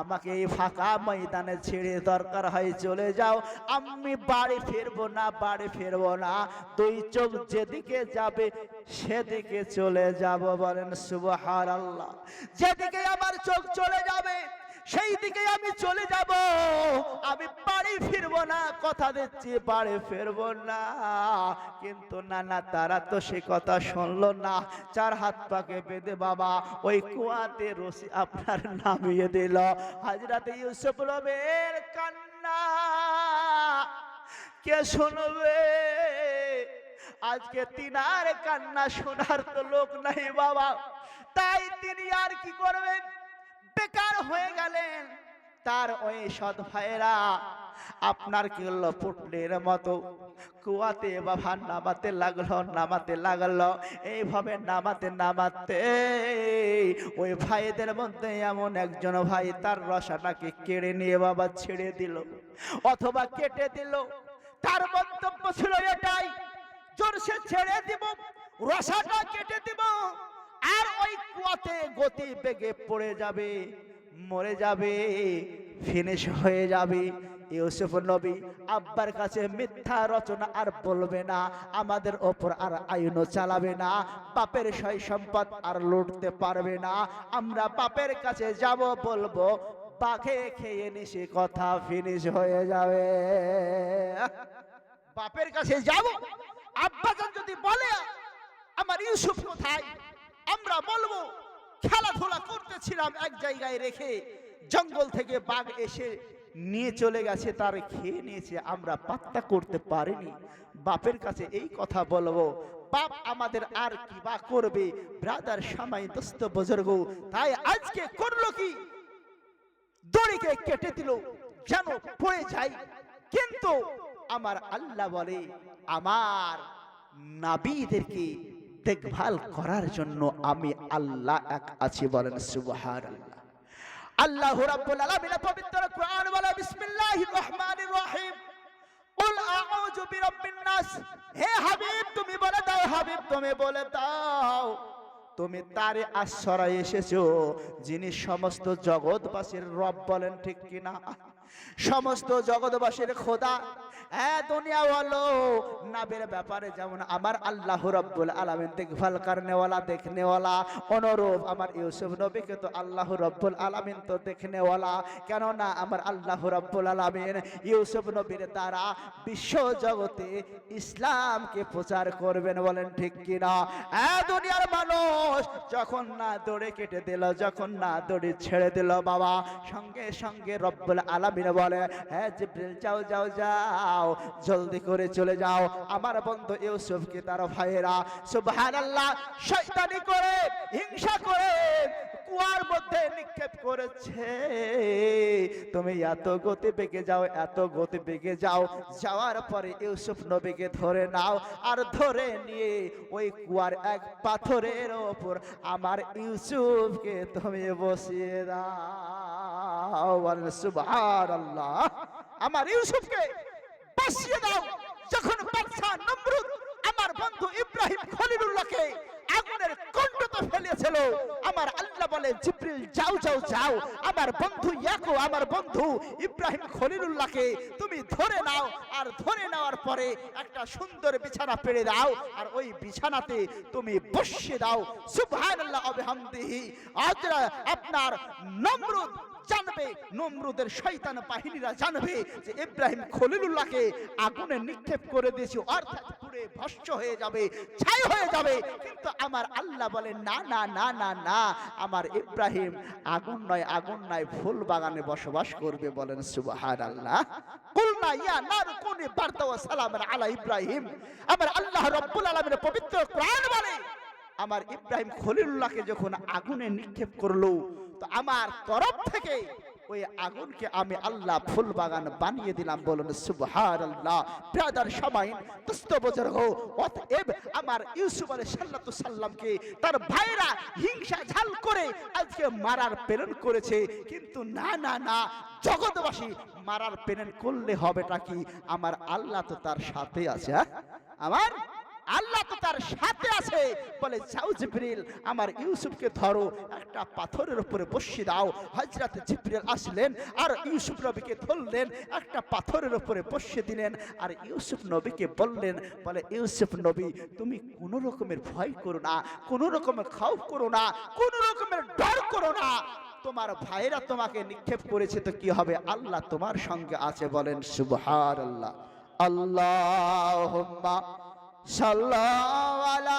আমাকে এই ফাঁকা ময়দানে ছেড়ে দরকার হয় চলে যাও। আমি বাড়ি ফিরবো না, বাড়ি ফিরবো না। দুই চোখ যেদিকে যাবে সেদিকে চলে যাব। বলেন সুবহানাল্লাহ। যেদিকে আমার চোখ চলে যাবে সেই দিকে আমি চলে যাব, আমি বাড়ি ফিরবো না, কথা দিচ্ছি বাড়ি ফিরবো না। কিন্তু না না, তারা তো সে কথা শুনলো না। চার হাত পাকে বেঁধে বাবা ওই কুয়াতে রশি আপনার নামিয়ে দিল। হযরত ইউসুফ নবীর কান্না কে শুনবে? আজকে তিনার কান্না শোনার তো লোক নাই বাবা, তাই তিনি আর কি করবেন, বেকার হয়ে গেলেন। তার ওই সৎ ভাইয়েরা আপনার কি হলো, পুটলির মতো কুয়াতে বাবা নামাতে লাগলো, নামাতে লাগলো। এইভাবে নামাতে নামাতে ওই ভাইদের মধ্যে এমন একজন ভাই তার রসাটাকে কেড়ে নিয়ে বাবা ছেড়ে দিল, অথবা কেটে দিল। তার বক্তব্য ছিল এটাই, জোরসে ছেড়ে দিব, রসাটা কেটে দিব, আর ওই কুয়াতে গতি বেগে পড়ে যাবে, মরে যাবে, ফিনিশ হয়ে যাবে। ইউসুফ নবী আব্বার কাছে মিথ্যা রচনা আর বলবে না, আমাদের ওপর আর আইনও চালাবে না, বাপের সয় সম্পদ আর লুটতে পারবে না। আমরা বাপের কাছে যাব, বলবো বাঘে খেয়ে নিশে, কথা ফিনিশ হয়ে যাবে। বাপের কাছে যাব, আব্বাজান যদি বলে আমার ইউসুফ কোথায়, আমরা বলবো খেলাধুলা করতেছিলাম এক জায়গায় রেখে, জঙ্গল থেকে বাঘ এসে নিয়ে চলে গেছে, তার খেয়ে নিয়েছে, আমরা পাত্তা করতে পারিনি। বাপের কাছে এই কথা বলবো, বাপ আমাদের আর কি বা করবে? ব্রাদার সামাই দোস্ত বুজুর্গ, তাই আজকে করলো কি, দড়িকে কেটে দিল যেন পড়ে যায়। কিন্তু আমার আল্লাহ বলে, আমার নবীদেরকে দেখভাল করার জন্য আমি আল্লাহ এক আছি। বলেন সুবহানাল্লাহ। আল্লাহ রাব্বুল আলামিন পবিত্র কোরআন বলে, বিসমিল্লাহির রহমানির রহিম, কুল আউযু বিরাব্বিন নাস। হে হাবিব তুমি বলে দাও, হাবিব তুমি বলে দাও, তুমি তারে আশ্রয় এসেছো যিনি সমস্ত জগৎবাসীর রব। বলেন ঠিক কিনা? সমস্ত জগৎবাসীর খোদা, হ্যাঁ দুনিয়া বলো নাবের ব্যাপারে যেমন আমার আল্লাহ রাব্বুল আলামিন দেখভাল করনেওয়ালা দেখনেওয়ালা, অনুরূপ আমার ইউসুফ নবীকে তো আল্লাহ রাব্বুল আলামিন তো দেখনেওয়ালা। কেননা আমার আল্লাহ রাব্বুল আলামিন ইউসুফ নবীর দ্বারা বিশ্ব জগতে ইসলামকে প্রচার করবেন, বলেন ঠিক কিনা? হ্যাঁ দুনিয়ার মানুষ যখন না দড়ি কেটে দিল, যখন না দড়ি ছেড়ে দিল বাবা, সঙ্গে সঙ্গে রব্বুল আলামিন বলে, হ্যাঁ জিবরিল যাও যাও যাও, জলদি করে চলে যাও আমার বন্ধু ইউসুফকে তার ভাইয়েরা সুবহানাল্লাহ শয়তানি করে হিংসা করে কুয়ার মধ্যে নিক্ষেপ করেছে। তুমি এত গতি বেগে যাও, এত গতি বেগে যাও, যাওয়ার পরে ইউসুফ নবীকে ধরে নাও, আর ধরে নিয়ে ওই কুয়ার এক পাথরের ওপর আমার ইউসুফকে তুমি বসিয়ে দাও, বলেন সুবহানাল্লাহ। আমার ইউসুফকে বসিয়ে দাও। যখন বাদশা নমরুদ আমার বন্ধু ইব্রাহিম খলিলুল্লাহকে আগুনের কুণ্ডতে ফেলেছিল, আমার আল্লাহ বলে জিবরিল যাও যাও যাও, আমার বন্ধু ইয়াকূব, আমার বন্ধু ইব্রাহিম খলিলুল্লাহকে তুমি ধরে নাও, আর ধরে নেওয়ার পরে একটা সুন্দর বিছানা পেড়ে দাও, আর ওই বিছানাতে তুমি বসিয়ে দাও। সুবহানাল্লাহ ওয়া বিহামদিহি। আজ আপনার নমরুদ জানবে, নমরুদের শয়তান বাহিনীরা জানবে যে ইব্রাহিম খলিলুল্লাহকে আগুনে নিক্ষেপ করে দিয়েছে, অর্থাৎ পুড়ে ভস্ম হয়ে যাবে, ছাই হয়ে যাবে। কিন্তু আমার আল্লাহ বলে না না না না না, আমার ইব্রাহিম আগুন নয়, আগুন নয়, ফুল বাগানে বসবাস করবে, বলেন সুবহানাল্লাহ। কুলনা ইয়া নার কুনি বারদা ওয়া সালামান আলা ইব্রাহিম। আমার আল্লাহ রাব্বুল আলামিনের পবিত্র কোরআন বলে, আমার ইব্রাহিম খলিলুল্লাহকে যখন আগুনে নিক্ষেপ করলো, তো আমার তরফ থেকে ওই আগুনকে আমি আল্লাহ ফুল বাগান বানিয়ে দিলাম, বলুন সুবহানাল্লাহ। ব্রাদার সবাই দোস্ত বুজুর্গ, অতএব আমার ইউসুফ আলাইহিস সালামকে তার ভাইরা হিংসা ঝাল করে আজকে মারার প্রেরণ করেছে, কিন্তু না না না, জগৎবাসী মারার প্রেরণ করলে হবেটা কি? আমার আল্লাহ তো তার সাথে আছে, আমার আল্লাহ তো তার সাথে আছে। বলে যাও জিবরিল আমার ইউসুফকে ধরো, একটা পাথরের উপরে বসিয়ে দাও। হযরত জিবরিল আসলেন আর ইউসুফ নবীকে ধরলেন, একটা পাথরের উপরে বসিয়ে দিলেন, আর ইউসুফ নবীকে বললেন, বলে ইউসুফ নবী তুমি কোনো রকমের ভয় করো না, কোনো রকমের খাউফ করো না, কোনো রকমের ডর করো না। তোমার ভাইরা তোমাকে নিক্ষেপ করেছে তো কি হবে, আল্লাহ তোমার সঙ্গে আছে, বলেন সুবহানাল্লাহ। আল্লাহুম্মা সাল্লাল্লাহু আলা